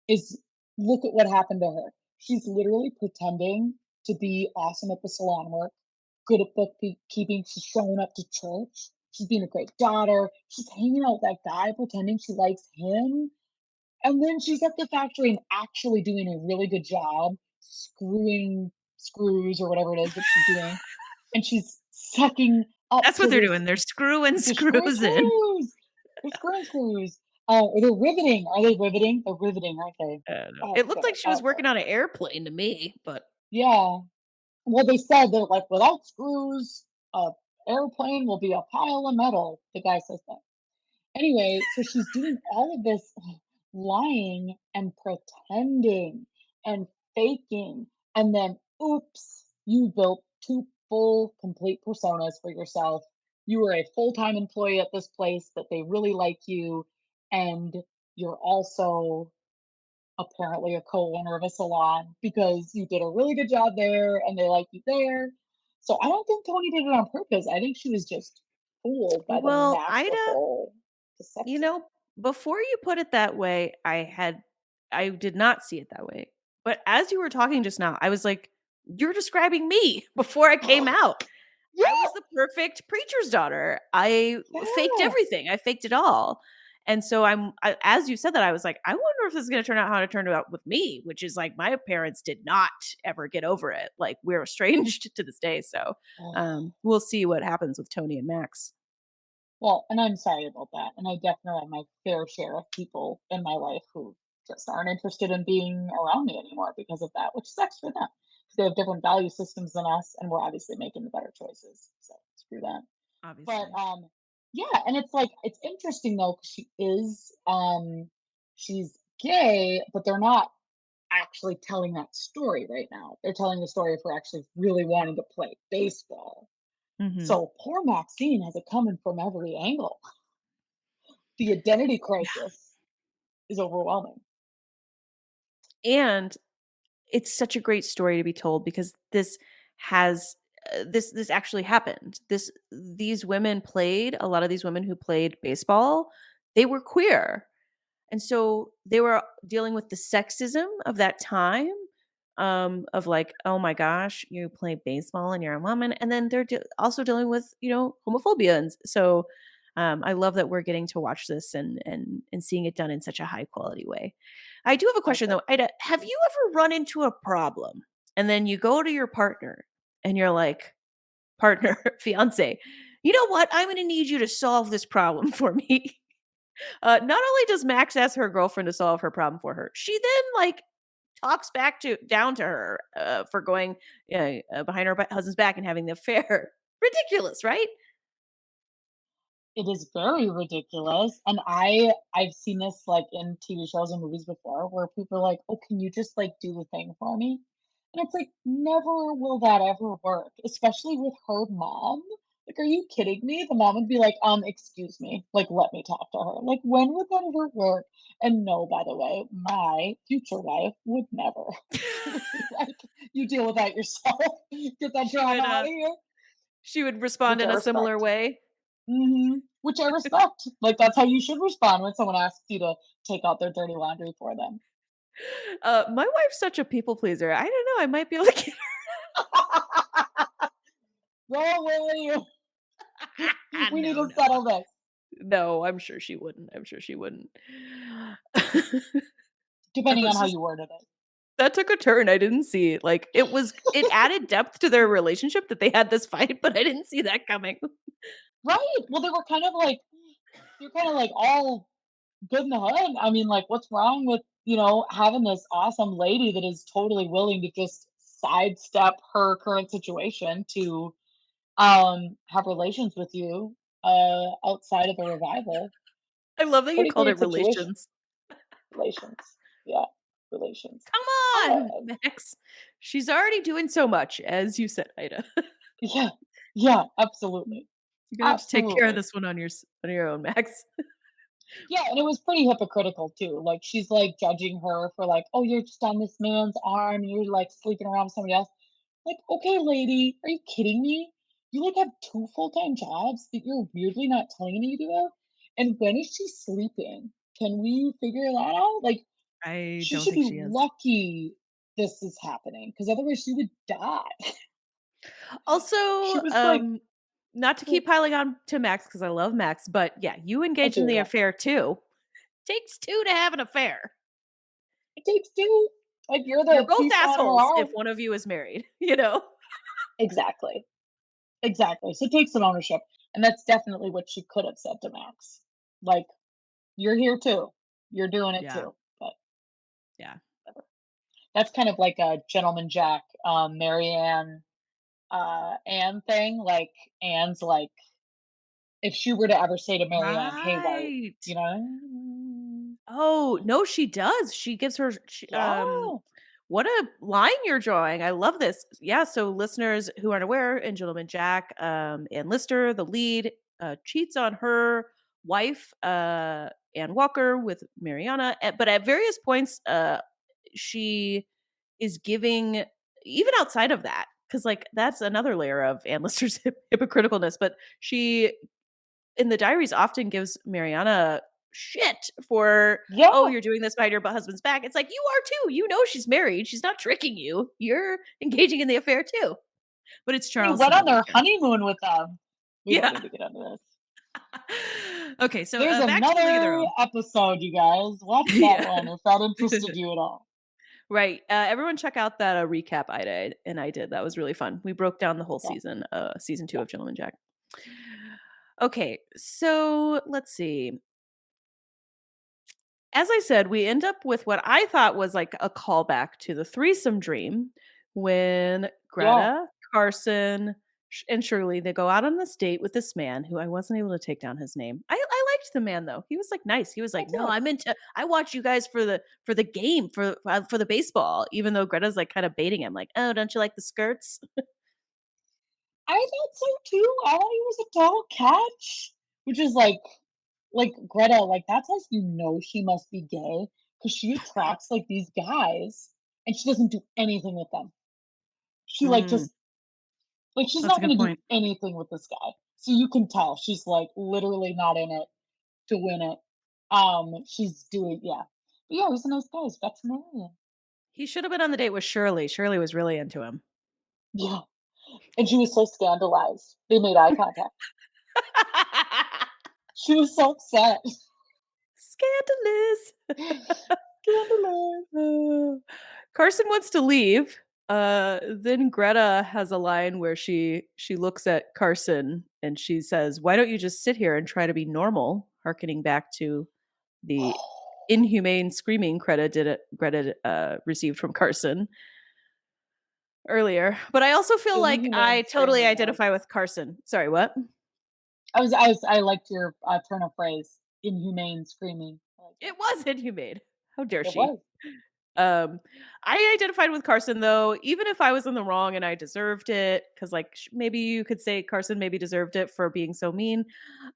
Is Look at what happened to her. She's literally pretending to be awesome at the salon work, good at bookkeeping. She's showing up to church. She's being a great daughter. She's hanging out with that guy, pretending she likes him. And then she's at the factory and actually doing a really good job screwing screws or whatever it is that she's doing. And she's sucking up That's what to they're this. doing. They're screwing They're screwing screws in. screws. They're screwing screws. Or they're riveting. Are they riveting? They're riveting, aren't they? I don't know. Oh, It looked like God, she was awful. working on an airplane to me, but Yeah. Well, they said they're like, without screws, a airplane will be a pile of metal. The guy says that. Anyway, so she's doing all of this lying and pretending and faking. And then, oops, you built two full, complete personas for yourself. You were a full time employee at this place that they really like you. And you're also apparently a co-owner of a salon because you did a really good job there and they like you there. So I don't think Tony did it on purpose. I think she was just fooled by the well, Ida, masterful you deception. know, before you put it that way, I did not see it that way. But as you were talking just now, I was like, you're describing me before I came out. I Yeah, was the perfect preacher's daughter. I faked yeah. everything. I faked it all. And so as you said that, I was like, I wonder if this is going to turn out how it turned out with me, which is like my parents did not ever get over it. Like we're estranged to this day. So we'll see what happens with Tony and Max. Well, and I'm sorry about that. And I definitely have my fair share of people in my life who just aren't interested in being around me anymore because of that, which sucks for them because they have different value systems than us, and we're obviously making the better choices. So screw that. But Obviously. yeah, and it's like it's interesting though 'cause she's gay, but they're not actually telling that story right now. They're telling the story of her actually really wanting to play baseball. Hmm. So poor Maxine has it coming from every angle. The identity crisis is overwhelming. And it's such a great story to be told because this has this actually happened. These women played a lot of these women who played baseball, they were queer. And so they were dealing with the sexism of that time, of like, oh my gosh, you play baseball and you're a woman. And then they're also dealing with, homophobia. And so I love that we're getting to watch this and seeing it done in such a high quality way. I do have a I question think though. Ida, have you ever run into a problem and then you go to your partner and you're like, partner, fiance, you know what? I'm going to need you to solve this problem for me. Not only does Max ask her girlfriend to solve her problem for her, she then like talks back to down to her for going behind her husband's back and having the affair. Ridiculous, right? it is very ridiculous. And I've seen this like in TV shows and movies before where people are like, "Oh, can you just like do the thing for me?" And it's like, never will that ever work, especially with her mom. Like, are you kidding me? The mom would be like, excuse me, like, let me talk to her. Like, when would that ever work? And no, by the way, my future wife would never. She would be like, you deal with that yourself. Get that She drama would out of here, she would respond which I in a similar respect. way. Which I respect. Like, that's how you should respond when someone asks you to take out their dirty laundry for them. My wife's such a people pleaser. I don't know. I might be able to get Where will you? her. We need No, to no, settle this. no. I'm sure she wouldn't. I'm sure she wouldn't. That Depending on was how just you worded it. that took a turn I didn't see. Like it added depth to their relationship that they had this fight, but I didn't see that coming. Right. Well, they were kind of like you're kind of like all good in the head. I mean, like, what's wrong with, having this awesome lady that is totally willing to just sidestep her current situation to have relations with you outside of the revival. I love that you Pretty called great it situation. relations. Relations. Yeah, relations. Come on, Uh, Max. She's already doing so much, as you said, Ida. yeah. Yeah, absolutely. You're gonna have to take care of Absolutely. this one on on your own, Max. Yeah, and it was pretty hypocritical too. Like she's like judging her for like, oh, you're just on this man's arm and you're like sleeping around with somebody else. Like, okay, lady, are you kidding me? You like have 2 full-time jobs that you're weirdly not telling me you do? And when is she sleeping? Can we figure that out? Like, I she don't should think be she is. lucky this is happening because otherwise she would die. She Also, was like, not to keep piling on to Max because I love Max, but yeah, you engage in okay, the yeah. affair too. Takes two to have an affair. It takes 2. Like, you're You're the both piece on her assholes if arm. one of you is married, you know? Exactly. Exactly. So take some ownership. And that's definitely what she could have said to Max. Like, you're here too. You're doing it Yeah, too. But yeah. whatever. That's kind of like a gentleman Jack, Marianne, Anne thing. Like, Anne's like, if she were to ever say to Marianne, hey, why, Right. you know? Oh, no, she does. She gives her Yeah. what a line you're drawing. I love this. Yeah, so listeners who aren't aware, in Gentleman Jack, Ann Lister, the lead, cheats on her wife, Ann Walker with Mariana, but at various points, she is giving even outside of that, because like that's another layer of Ann Lister's hypocriticalness, but she in the diaries often gives Mariana shit for, "Oh, Yeah. you're doing this behind your husband's back." It's like, "You are too. You know she's married. She's not tricking you. You're engaging in the affair too." But it's They Charles, so went on nobody their cares. honeymoon with them. We don't Yeah. need to get into this. Okay, so, There's back to A League of Their another Own. episode, you guys. Watch that Yeah. one if that interested you at all. Right, everyone check out that, recap Ida and I did. That was really fun. We broke down the whole Yeah. season, season 2 Yeah. of Gentleman Jack. Okay, so let's see. As I said, we end up with what I thought was like a callback to the threesome dream when Yeah. Greta, Carson, and Shirley they go out on this date with this man who I wasn't able to take down his name. I liked the man though. He was like nice. He was I like, "No, did. I'm into. I watch you guys for the game for the baseball." Even though Greta's like kind of baiting him, like, "Oh, don't you like the skirts?" I thought so too. I thought he was a total catch, which is like Greta, like that's how you know she must be gay because she attracts like these guys and she doesn't do anything with them. She like Mm, just like she's that's a not good gonna do point. anything with this guy. So you can tell she's like literally not in it to win it. She's doing yeah. But yeah, he's a nice guy. He's veterinarian. He should have been on the date with Shirley. Shirley was really into him. Yeah. And she was so scandalized. They made eye contact. She was so upset. Scandalous. Scandalous. Carson wants to leave. Then Greta has a line where she looks at Carson and she says, "Why don't you just sit here and try to be normal?" Harkening back to the inhumane screaming Greta received from Carson earlier. But I also feel like Inhumane I totally screaming. I like identify that. with Carson. Sorry, what? I liked your turn of phrase. Inhumane screaming. I like that. It was inhumane. How dare It she? was. Um, I identified with Carson though, even if I was in the wrong and I deserved it, because like maybe you could say Carson maybe deserved it for being so mean.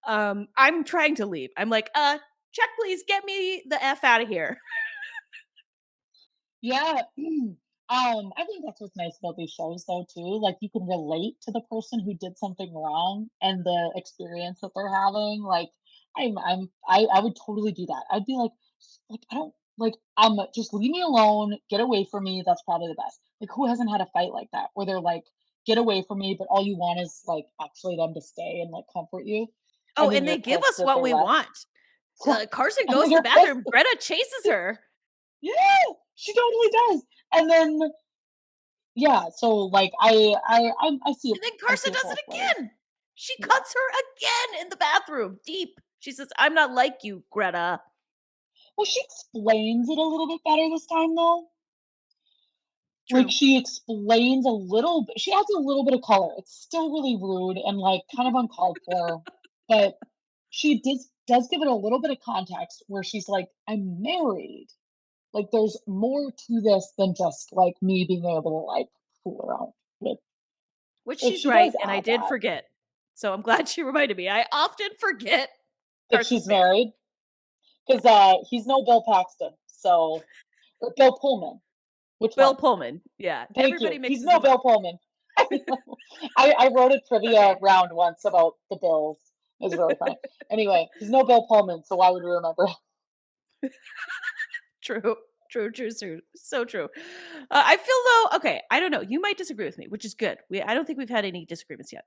I'm trying to leave. I'm like, check please, get me the F out of here. Yeah. I think that's what's nice about these shows though too. Like you can relate to the person who did something wrong and the experience that they're having. Like I would totally do that. I'd be like I don't like just leave me alone, get away from me. That's probably the best. Like who hasn't had a fight like that where they're like, get away from me, but all you want is like actually them to stay and like comfort you. Oh, And then and they you're give pissed us that what they we left. want. Carson And goes then to the you're pissed. bathroom. Greta chases her. Yeah, she totally does. And then yeah, so like I see it And then I Carson see it does it both ways. again. She Yeah. cuts her again in the bathroom, deep. She says, "I'm not like you, Greta." Well, she explains it a little bit better this time though. Like True. she explains a little bit. She adds a little bit of color. It's still really rude and like kind of uncalled for, but she does give it a little bit of context where she's like, "I'm married." Like there's more to this than just like me being able to like fool around with. Which So she's she does right, and I add did that forget. So I'm glad she reminded me. I often forget that she's Carson's married. married. 'Cause, he's no Bill Paxton, so or Bill Pullman. Which Bill one? Pullman. Yeah, Thank everybody you. He's mixes no him Bill up. Pullman. I wrote a trivia round once about the Bills. It was really funny. Anyway, there's no Bill Pullman, so why would we remember? True. True, true, true. So true. I feel though, okay, I don't know. You might disagree with me, which is good. I don't think we've had any disagreements yet.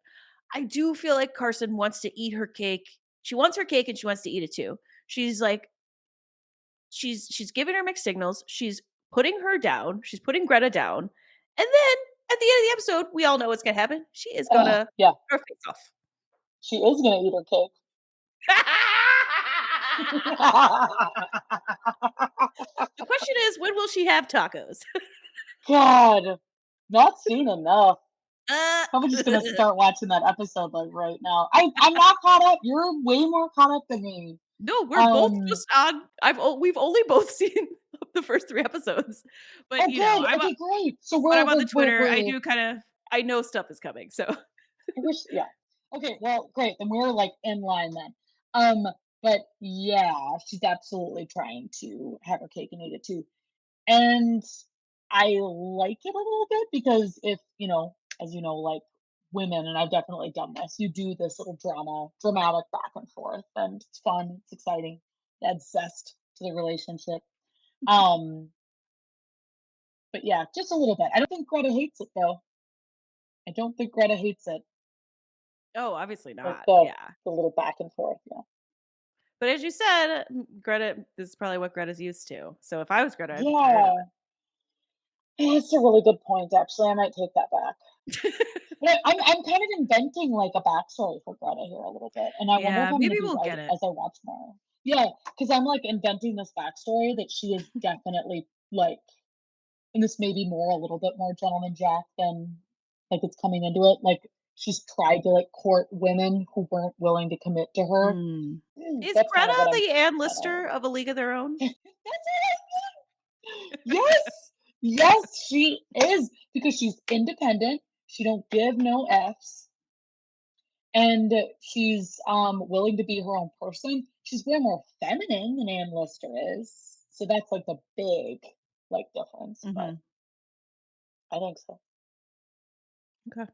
I do feel like Carson wants to eat her cake. She wants her cake and she wants to eat it too. She's like, she's giving her mixed signals. She's putting her down. She's putting Greta down. And then at the end of the episode, we all know what's gonna happen. She is gonna Yeah, her face off. she is gonna eat her cake. The question is, when will she have tacos? God, not soon enough. Uh, I'm just gonna start watching that episode like right now. I'm not caught up. You're way more caught up than me. no, we're both just on. We've only both seen the first 3 episodes, but Oh, you know, good. Okay, great. So when I'm on the we're, Twitter, I do kind of I know stuff is coming. So I wish, yeah. Okay, well, great. Then we're like in line then. Um, but yeah, she's absolutely trying to have her cake and eat it too. And I like it a little bit because if, as you know, like women, and I've definitely done this, you do this little dramatic back and forth, and it's fun, it's exciting, it adds zest to the relationship. But yeah, just a little bit. I don't think Greta hates it though. I don't think Greta hates it. oh, obviously Like not. the Yeah, the little back and forth, yeah. but as you said, Greta, this is probably what Greta's used to. So if I was Greta, I'd be tired of Yeah, that's a really good point, actually. I might take that back. it. But I'm kind of inventing like a backstory for Greta here a little bit, and I wonder if Yeah, I'm gonna maybe be we'll right get it. as I watch more. Yeah, because I'm like inventing this backstory that she is definitely like, and this may be more a little bit more gentleman Jack than like it's coming into it. Like she's tried to like court women who weren't willing to commit to her. Hmm. Is That's kind of Greta what I'm the Ann kind Lister of. of A League of Their Own? That's yes, yes, she is because she's independent. She don't give no f's, and she's willing to be her own person. She's way more feminine than Ann Lister is, so that's like the big like difference. But Hmm. I think so. Okay.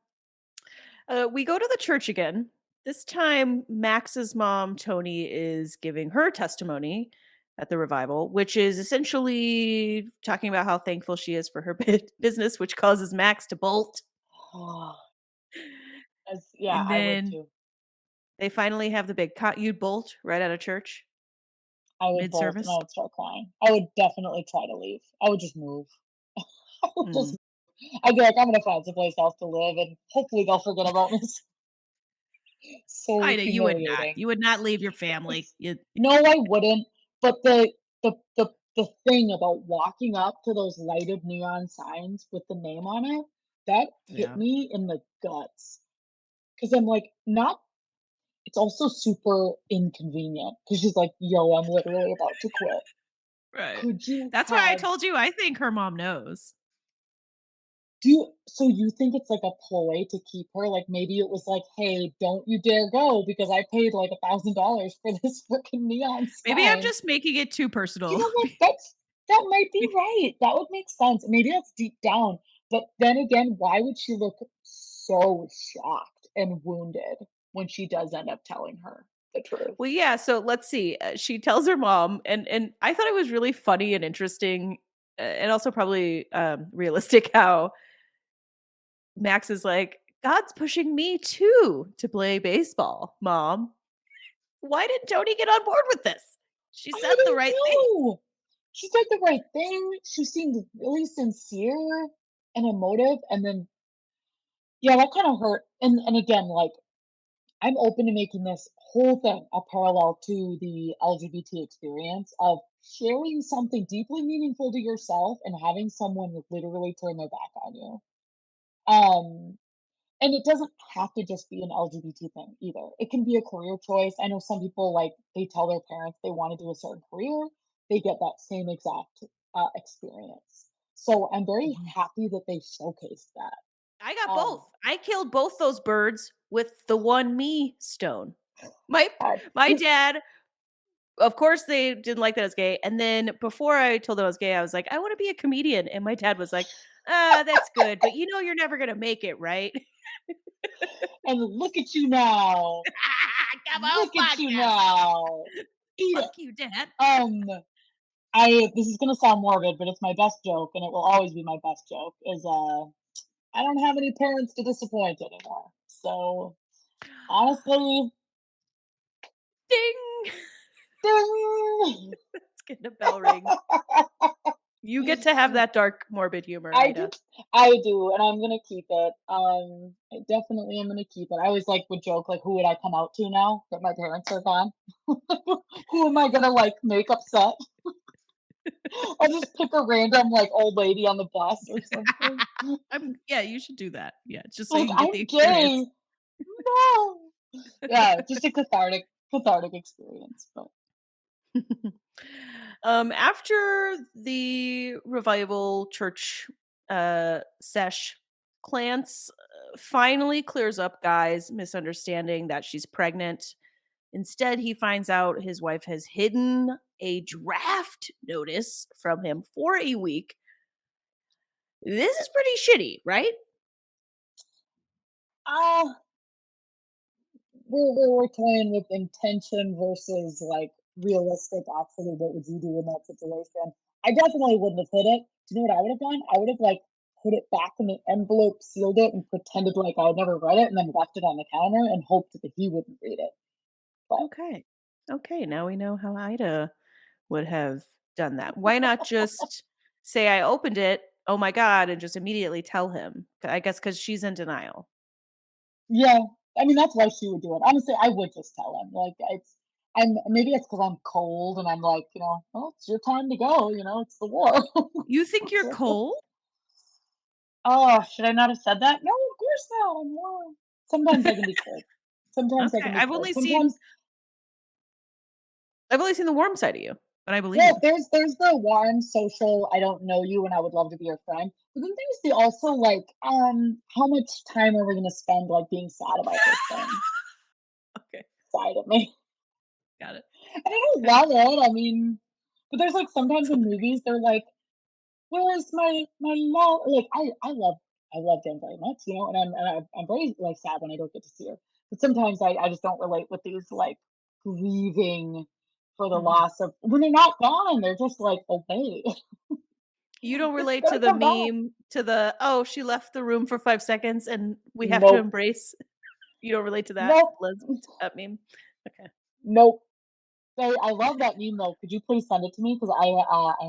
We go to the church again. This time, Max's mom, Tony, is giving her testimony at the revival, which is essentially talking about how thankful she is for her business, which causes Max to bolt. Yeah, And I would then too. they finally have the big you'd bolt right out of church I would mid bolt and I service. would start crying. I would definitely try to leave. I would just move. I would Mm. just I'd be like, I'm gonna find someplace else to live and hopefully they'll forget about me. So Ida, you would not. humiliating. You would not leave your family. It's You, no, I wouldn't. But the thing about walking up to those lighted neon signs with the name on it, that hit yeah. me in the guts. Because I'm like, not it's also super inconvenient. Because she's like, yo, I'm literally about to quit. Right. Could you That's why I have told you I think her mom knows. so you think it's like a ploy to keep her? Like maybe it was like, hey, don't you dare go because I paid like $1,000 for this freaking neon Maybe I'm sign. just making it too You personal. know what? That might be right. That would make sense. Maybe that's deep down. But then again, why would she look so shocked and wounded when she does end up telling her the truth? Well, yeah, so let's see. She tells her mom, and I thought it was really funny and interesting, and also probably realistic how Max is like, God's pushing me too to play baseball, mom. Why didn't Tony get on board with this? She I said the don't right thing. know. She did the right thing. She seemed really sincere and emotive. And then, yeah, that kind of hurt. And again, like, I'm open to making this whole thing a parallel to the LGBT experience of sharing something deeply meaningful to yourself and having someone literally turn their back on you. Um, and it doesn't have to just be an LGBT thing either. It can be a career choice. I know some people like they tell their parents they want to do a certain career, they get that same exact experience. So I'm very Mhm. happy that they showcased that. I got Um, both. I killed both those birds with the one me stone. My God, my dad, of course, they didn't like that I was gay. And then before I told them I was gay, I was like, I want to be a comedian. And my dad was like, That's good, but you know you're never gonna make it, right? And look at you now. Come on, Look at you podcast. now. Eat it. Fuck you, Dad. Um, I this is gonna sound morbid, but it's my best joke, and it will always be my best joke. Is I don't have any parents to disappoint anymore. So honestly, Ding! ding. It's getting a bell ring. You get to have that dark, morbid humor, I do, Ida. I do, and I'm gonna keep it. I definitely am gonna keep it. I always like would joke like, who would I come out to now that my parents are gone? Who am I gonna like make upset? I'll just pick a random like old lady on the bus or something. Yeah, you should do that. Yeah, just so you Like can get the I'm gay. experience. No. Yeah, just a cathartic experience. But After the revival church sesh, Clance finally clears up Guy's misunderstanding that she's pregnant. Instead, he finds out his wife has hidden a draft notice from him for a week. This is pretty shitty, right? uh we're toying with intention versus like realistic. Actually, what would you do in that situation? I definitely wouldn't have hit it. Do you know what I would have done? I would have like put it back in the envelope, sealed it, and pretended like I never read it, and then left it on the counter and hoped that he wouldn't read it. But Okay. Okay, now we know how Ida would have done that. Why not just say, I opened it, oh my God, and just immediately tell him? I guess because she's in denial. yeah, I mean that's why she would do it. Honestly, I would just tell him. Like it's, and maybe it's because I'm cold and I'm like, well, it's your time to go. It's the war. You think you're cold? Oh, should I not have said that? No, of course not. I'm warm. Sometimes I can be cold. Sometimes I Okay. can be I've cold. only seen Sometimes, I've only seen the warm side of you, but I believe well, you. there's the warm social. I don't know you, and I would love to be your friend. But then there's the also like, how much time are we gonna spend like being sad about this thing Okay. side of me? Got it. And I don't Okay. love it. I mean, but there's like sometimes It's in hilarious. movies they're like, where's my love? Like I love Dan very much, and I'm very like sad when I don't get to see her. But sometimes I just don't relate with these like grieving for the Mhm. loss of when they're not gone, they're just like away. You don't It's relate to gonna the come back. meme, to the, oh, she left the room for 5 seconds and we have to Nope. embrace. You don't relate to that, Nope. Liz, that meme? Okay. Nope. I love that meme though. Could you please send it to me? Because I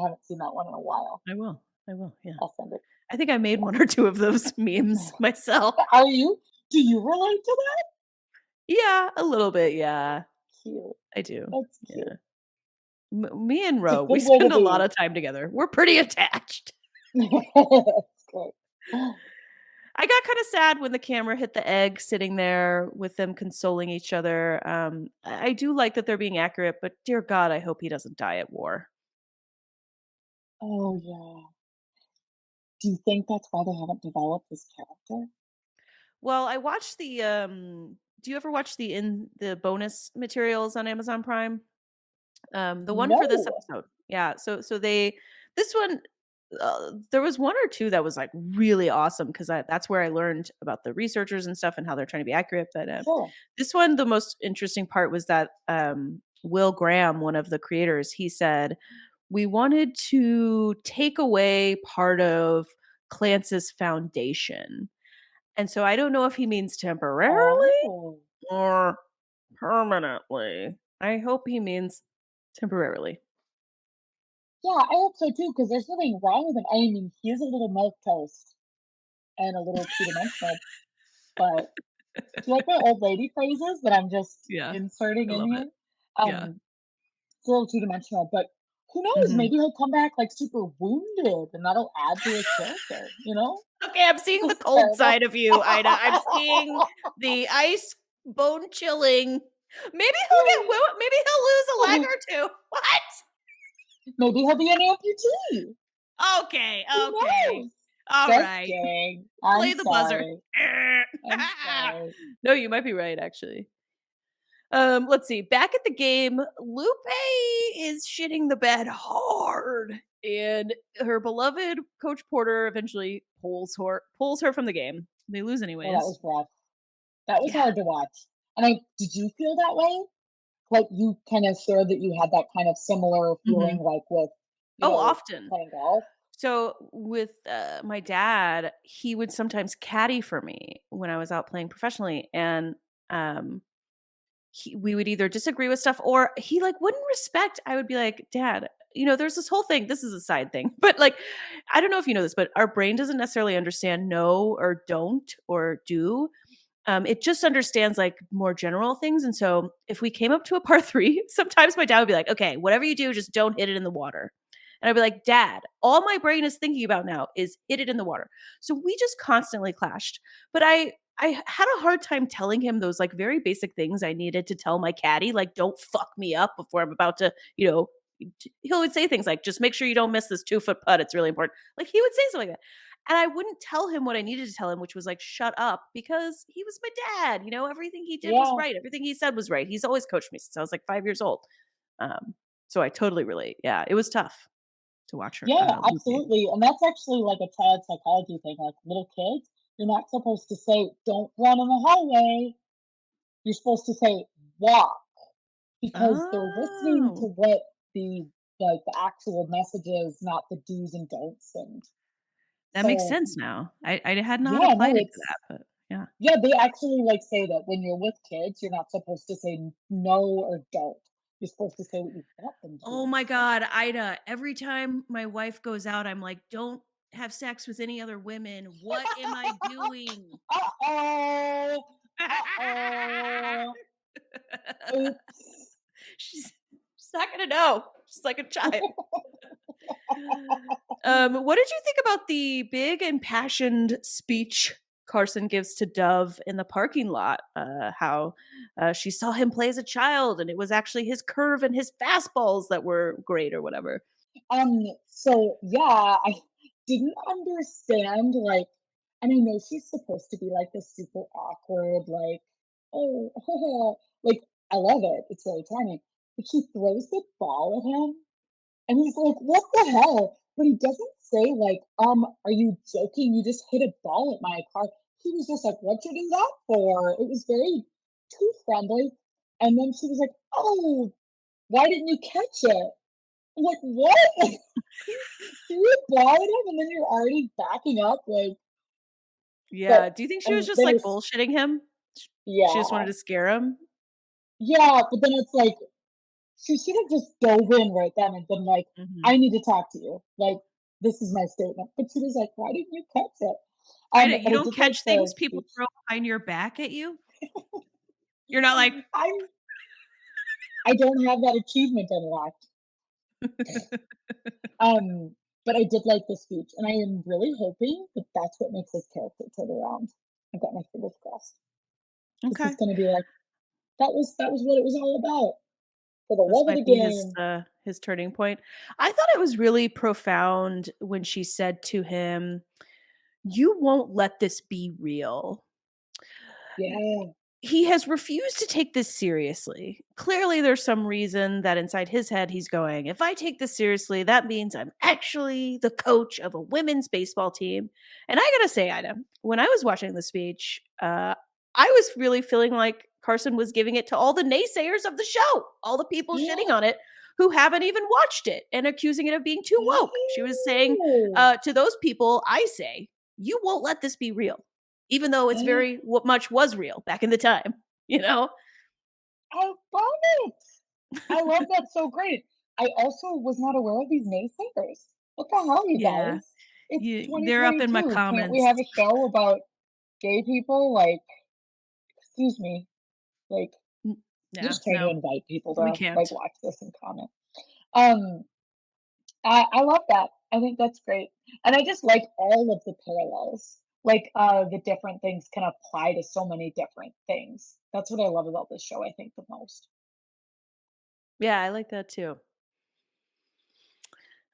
haven't seen that one in a while. I will. I will. Yeah. I'll send it. I think I made Yeah. one or two of those memes myself. Are you? Do you relate to that? Yeah, a little bit. Yeah, Cute. I do. That's cute. Yeah. Me and It's a Ro, we good way to spend a lot be. of time together. We're pretty attached. That's great. I got kind of sad when the camera hit the egg sitting there with them consoling each other. I do like that they're being accurate, but dear God, I hope he doesn't die at war. Oh yeah. Do you think that's why they haven't developed this character? Well, I watched the do you ever watch the bonus materials on Amazon Prime? The one for this No. episode. Yeah, so they this one there was one or two that was like really awesome because that's where I learned about the researchers and stuff and how they're trying to be accurate. But Sure. this one, the most interesting part was that Will Graham, one of the creators, he said we wanted to take away part of Clance's foundation, and so I don't know if he means temporarily Oh. or permanently. I hope he means temporarily. Yeah, I hope so too, because there's nothing wrong with him. I mean, he is a little milk toast and a little two-dimensional, but do you like my old lady phrases that I'm just Yeah, inserting I in love it. here? Yeah. It's a little two-dimensional, but who knows? Mhm. Maybe he'll come back like super wounded, and that'll add to his character. Okay, I'm seeing the Just cold terrible. side of you, Ida. I'm seeing the ice bone chilling. Maybe maybe he'll lose a leg or two. What? Maybe he'll be an amputee. Okay, Who okay. knows? All Just right. kidding. I'm Play the buzzer. sorry. I'm sorry. No, you might be right actually. Let's see. Back at the game, Lupe is shitting the bed hard. And her beloved Coach Porter eventually pulls her from the game. They lose Oh, that anyways. was rough. That was Yeah. hard to watch. And did you feel that way? Like, you kind of shared that you had that kind of similar feeling, Mhm. like with, Oh, often. playing golf? So with my dad, he would sometimes caddy for me when I was out playing professionally, and um, we would either disagree with stuff or he like wouldn't respect. I would be like, Dad, there's this whole thing. This is a side thing, but like, I don't know if you know this, but our brain doesn't necessarily understand no or don't or do. It just understands like more general things. And so if we came up to a par three, sometimes my dad would be like, okay, whatever you do, just don't hit it in the water. And I'd be like, Dad, all my brain is thinking about now is hit it in the water. So we just constantly clashed. But I had a hard time telling him those like very basic things I needed to tell my caddy, like, don't fuck me up before I'm about to, he would say things like, just make sure you don't miss this 2-foot putt. It's really important. Like he would say something like that. And I wouldn't tell him what I needed to tell him, which was like, shut up, because he was my dad. Everything he did was Yeah. right. Everything he said was right. He's always coached me since I was like 5 years old. So I totally relate. Yeah, it was tough to watch her, Yeah, Lupe. absolutely. And that's actually like a child psychology thing. Like, little kids, you're not supposed to say, "Don't run in the hallway." You're supposed to say, "Walk," because they're listening to Oh, what the the actual messages, not the do's and don'ts. And that makes so, sense now. I had not yeah, no, applied it to it's that, but yeah. yeah, they actually like say that when you're with kids, you're not supposed to say no or don't. You're supposed to say what you want them Oh to. my God, Ida, every time my wife goes out, I'm like, don't have sex with any other women. What am I doing? Uh-oh. Uh-oh. Oops. she's she's not gonna know. She's like a child. What did you think about the big impassioned speech Carson gives to Dove in the parking lot? How she saw him play as a child, and it was actually his curve and his fastballs that were great, or whatever. So yeah, I didn't understand, like, and I know she's supposed to be like this super awkward, like, oh, like, I love it. It's very charming. But she throws the ball at him, and he's like, "What the hell?" But he doesn't say like, "Are you joking? You just hit a ball at my car." He was just like, "What'd you do that for?" It was very too friendly. And then she was like, "Oh, why didn't you catch it?" I'm like, "What?" You ball at him, and then you're already backing up, like, but Yeah. Do you think she was and just then like it's bullshitting him? She just wanted yeah. to scare him? Yeah, but then it's like, she should have just dove in right then and been like, Mhm. "I need to talk to you. Like, this is my statement." But she was like, "Why didn't you catch it?" Ida, you But I don't did like catch the things people speech. throw behind your back at you? You're not like, I'm I don't have that achievement unlocked. But I did like the speech, and I am really hoping that that's what makes his character turn around. I've got my fingers crossed. Because okay. he's gonna be like, that was what it was all about. For the This love of might the be his game. his turning point. I thought it was really profound when she said to him, "You won't let this be real." Yeah. He has refused to take this seriously. Clearly, there's some reason that inside his head he's going, if I take this seriously, that means I'm actually the coach of a women's baseball team. And I gotta say, Ida, when I was watching the speech, I was really feeling like Carson was giving it to all the naysayers of the show, all the people shitting on it who haven't even watched it and accusing it of being too woke. She was saying Oh. to those people, I say, you won't let this be real, even though it's very what much was real back in the time, you know? I love it. I love that so great. I also was not aware of these naysayers. What the hell, you Yeah. guys? It's They're up in my 2022. Can't we comments. have a show about gay people? Like, excuse me. Like, N I'm Yeah, just trying to no, invite people we to can't. like watch this and comment. Um, I love that. I think that's great. And I just like all of the parallels. Like, the different things can apply to so many different things. That's what I love about this show, I think, the most. Yeah, I like that too.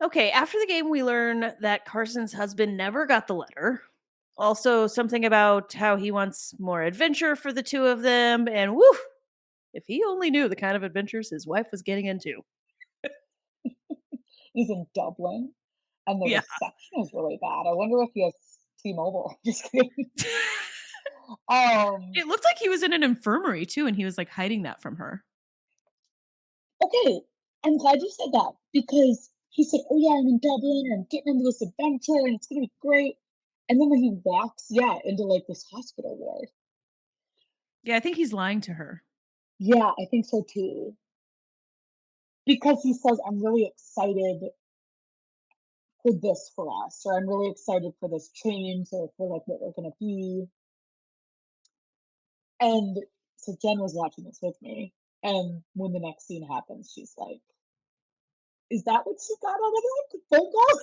Okay, after the game, we learn that Carson's husband never got the letter. Also, something about how he wants more adventure for the two of them, and woo, if he only knew the kind of adventures his wife was getting into. He's in Dublin. and the Yeah. reception is really bad. I wonder if he has T-Mobile. Just kidding. Um, It looked like he was in an infirmary too, and he was, like, hiding that from her. okay, I'm glad you said that because he said, "Oh yeah, I'm in Dublin and I'm getting into this adventure and it's gonna be great." And then when he walks, yeah, into like this hospital ward. Yeah, I think he's lying to her. Yeah, I think so too. Because he says, "I'm really excited for this for us," or "I'm really excited for this change or for like what we're gonna be." And so Jen was watching this with me, and when the next scene happens, she's like, "Is that what she got out of that phone call?"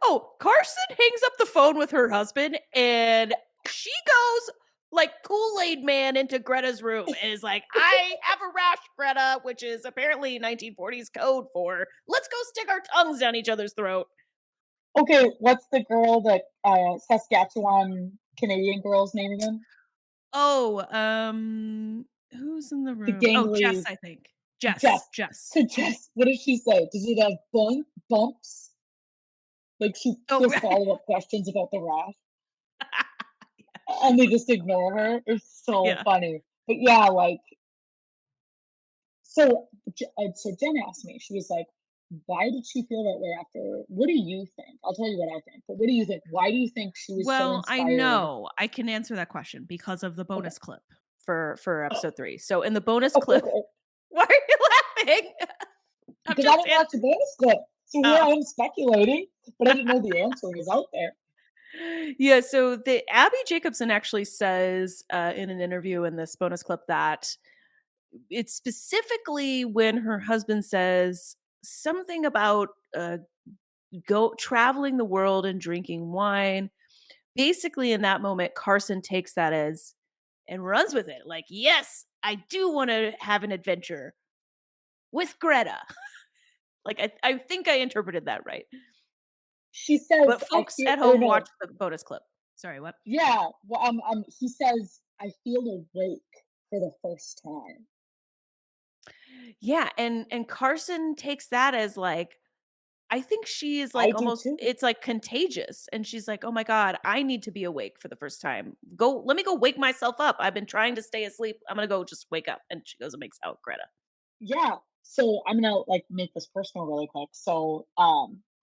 Oh, Carson hangs up the phone with her husband, and she goes like Kool-Aid Man into Greta's room and is like, "I have a rash, Greta," which is apparently 1940s code for "let's go stick our tongues down each other's throat." Okay, what's the girl that Saskatchewan Canadian girl's name again? Oh, who's in the The room? Oh, Jess, gangly I think. Jess. Jess. So Jess, what does she say? Does it have bumps? Like she Oh, gives follow-up questions about the rash, and they just ignore her. It's so yeah. funny. But yeah, like so. So Jen asked me. She was like, "Why did she feel that way after? What do you think?" I'll tell you what I think. But what do you think? Why do you think she was so Well, I inspired? know. I can answer that question because of the Okay. bonus clip for episode 3. So in the bonus clip, Okay. why are you laughing? I'm Because I just didn't watch the bonus clip. So here oh. I am speculating, but I didn't know the answer was out there. Yeah, so the Abby Jacobson actually says in an interview in this bonus clip that it's specifically when her husband says something about go traveling the world and drinking wine. Basically, in that moment, Carson takes that as and runs with it. Like, yes, I do want to have an adventure with Greta. Like, I think I interpreted that right. She says, But "I folks feel," at or home watch no, the bonus clip. Sorry, what? yeah. Well, he says, "I feel awake for the first time." Yeah, and Carson takes that as like I think she is I like do almost too. it's like contagious and she's like, "Oh my god, I need to be awake for the first time. Go let me go wake myself up. I've been trying to stay asleep. I'm going to go just wake up." And she goes and makes out Greta. Yeah. So I'm gonna like make this personal really quick. So,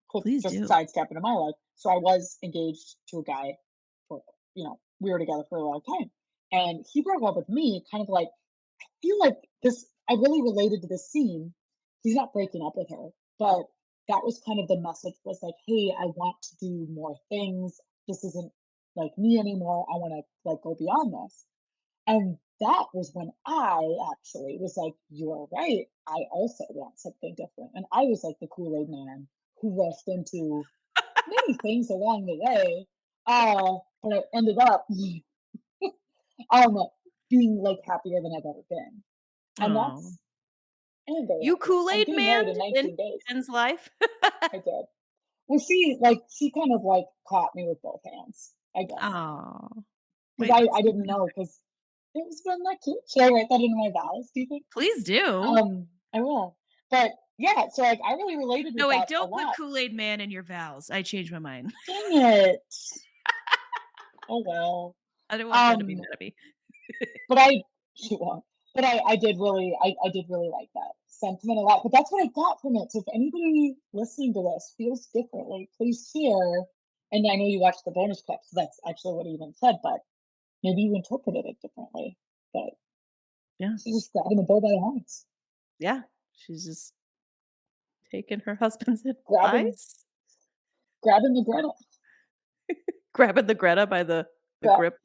quick, Please just do. sidestep into my life. So I was engaged to a guy for, we were together for a long time, and he broke up with me, kind of like feel like this I really related to this scene. He's not breaking up with her, but that was kind of the message was like, "Hey, I want to do more things. This isn't like me anymore. I want to like go beyond this." And that was when I actually was like, "You're right. I also want something different." And I was like the Kool-Aid man who rushed into many things along the way. But I ended up um being like happier than I've ever been. And Oh. that's and very You happy. I'm Kool-Aid getting man married in in 19 days. Jen's life? I did. Well, she kind of like caught me with both hands, I guess, Oh. because Wait, I that's so didn't nice. know because it was been that cute. Should I write that into my vows? Do you think? Please do. I will. But yeah, so like I really related No, with wait, that a don't put lot. Kool-Aid man in your vows. I changed my mind. Dang it. Oh well. I don't want Jen to be Um, mad at me. but I she won't. But I did really like that sentiment a lot. But that's what I got from it. So if anybody listening to this feels differently, please share. And I know you watched the bonus clip, so that's actually what he even said, but maybe you interpreted it differently. But Yeah. she's just grabbing the bull by the horns. Yeah. She's just taking her husband's Grabbing advice, grabbing the Greta. grabbing the Greta by the Grab grip.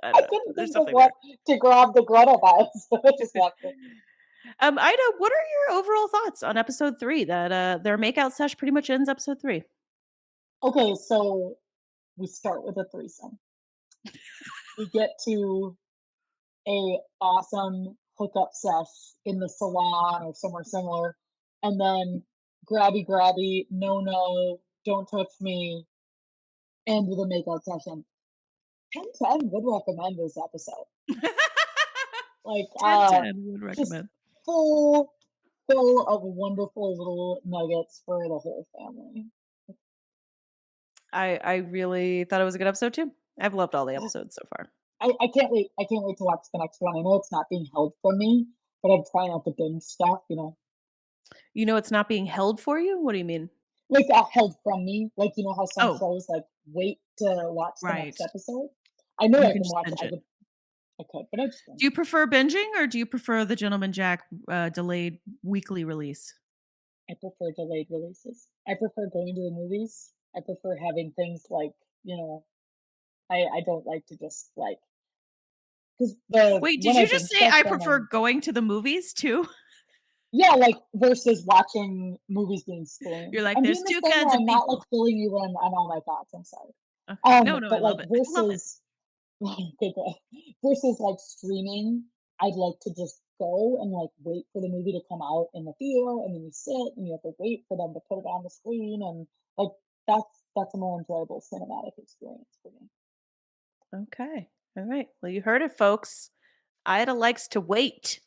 I don't I know. couldn't There's think of something what there. to grab the Greta by, so I just left it. Ida, what are your overall thoughts on episode 3 that their makeout sesh pretty much ends episode 3? Okay, so we start with a threesome. We get to a awesome hookup sesh in the salon or somewhere similar, and then grabby grabby, no no, don't touch me, end with a makeout session. 10/10 would recommend this episode. Like 10/10 would just recommend. full. full of wonderful little nuggets for the whole family. I really thought it was a good episode too. I've loved all the episodes so far. I can't wait. I can't wait to watch the next one. I know it's not being held from me, but I'm trying not to binge stuff. You know it's not being held for you? What do you mean? Like held from me. Like how some Oh, shows like wait to watch the right. next episode. I know You I can can just watch it. binge it. I could, but I just Do you prefer binging or do you prefer the Gentleman Jack delayed weekly release? I prefer delayed releases. I prefer going to the movies. I prefer having things like you know. I don't like to just like because the Wait, did when I you just binge say stuff, I then prefer going to the movies too? yeah, like versus watching movies being You're streamed. like, I'm there's doing this two thing kinds where of I'm not like people. filling you in on all my thoughts. I'm sorry. Okay. No, I But like love it. I love it. versus like streaming, I'd like to just go and like wait for the movie to come out in the theater, and then you sit and you have to wait for them to put it on the screen, and like that's a more enjoyable cinematic experience for me. Okay. All right. Well, you heard it, folks. Ida likes to wait.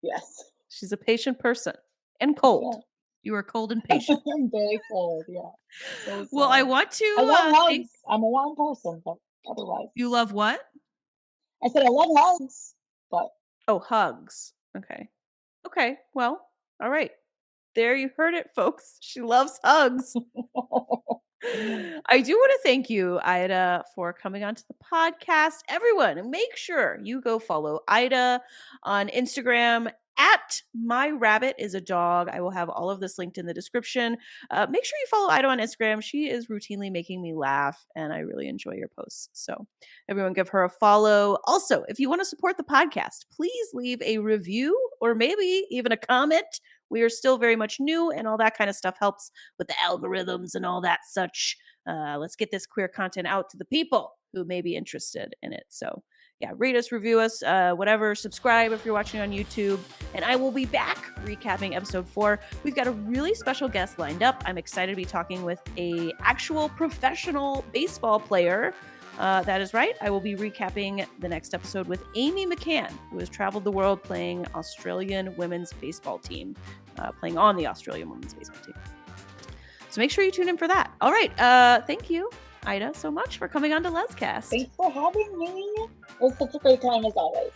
Yes. She's a patient person and Yeah. cold. You are cold and patient. I'm very cold, yeah. So Well, I sorry. want I love to thank hugs. I'm a warm person, but otherwise. you. Love what? I said I love hugs, but Oh, hugs. Okay. Okay. Well, all right. There you heard it, folks. She loves hugs. I do want to thank you, Ida, for coming onto the podcast. Everyone, make sure you go follow Ida on Instagram at my rabbit is a dog. I will have all of this linked in the description. Make sure you follow Ida on Instagram. She is routinely making me laugh, and I really enjoy your posts. So, everyone, give her a follow. Also, if you want to support the podcast, please leave a review or maybe even a comment. We are still very much new, and all that kind of stuff helps with the algorithms and all that such. Let's get this queer content out to the people who may be interested in it. So, yeah, rate us, review us, whatever. Subscribe if you're watching on YouTube. And I will be back recapping episode 4. We've got a really special guest lined up. I'm excited to be talking with a actual professional baseball player. That is right. I will be recapping the next episode with Amy McCann, who has traveled the world playing Australian women's baseball team, playing on the Australian women's baseball team. So make sure you tune in for that. All right. Thank you, Ida, so much for coming on to LesCast. thanks for having me. It was such a great time as always.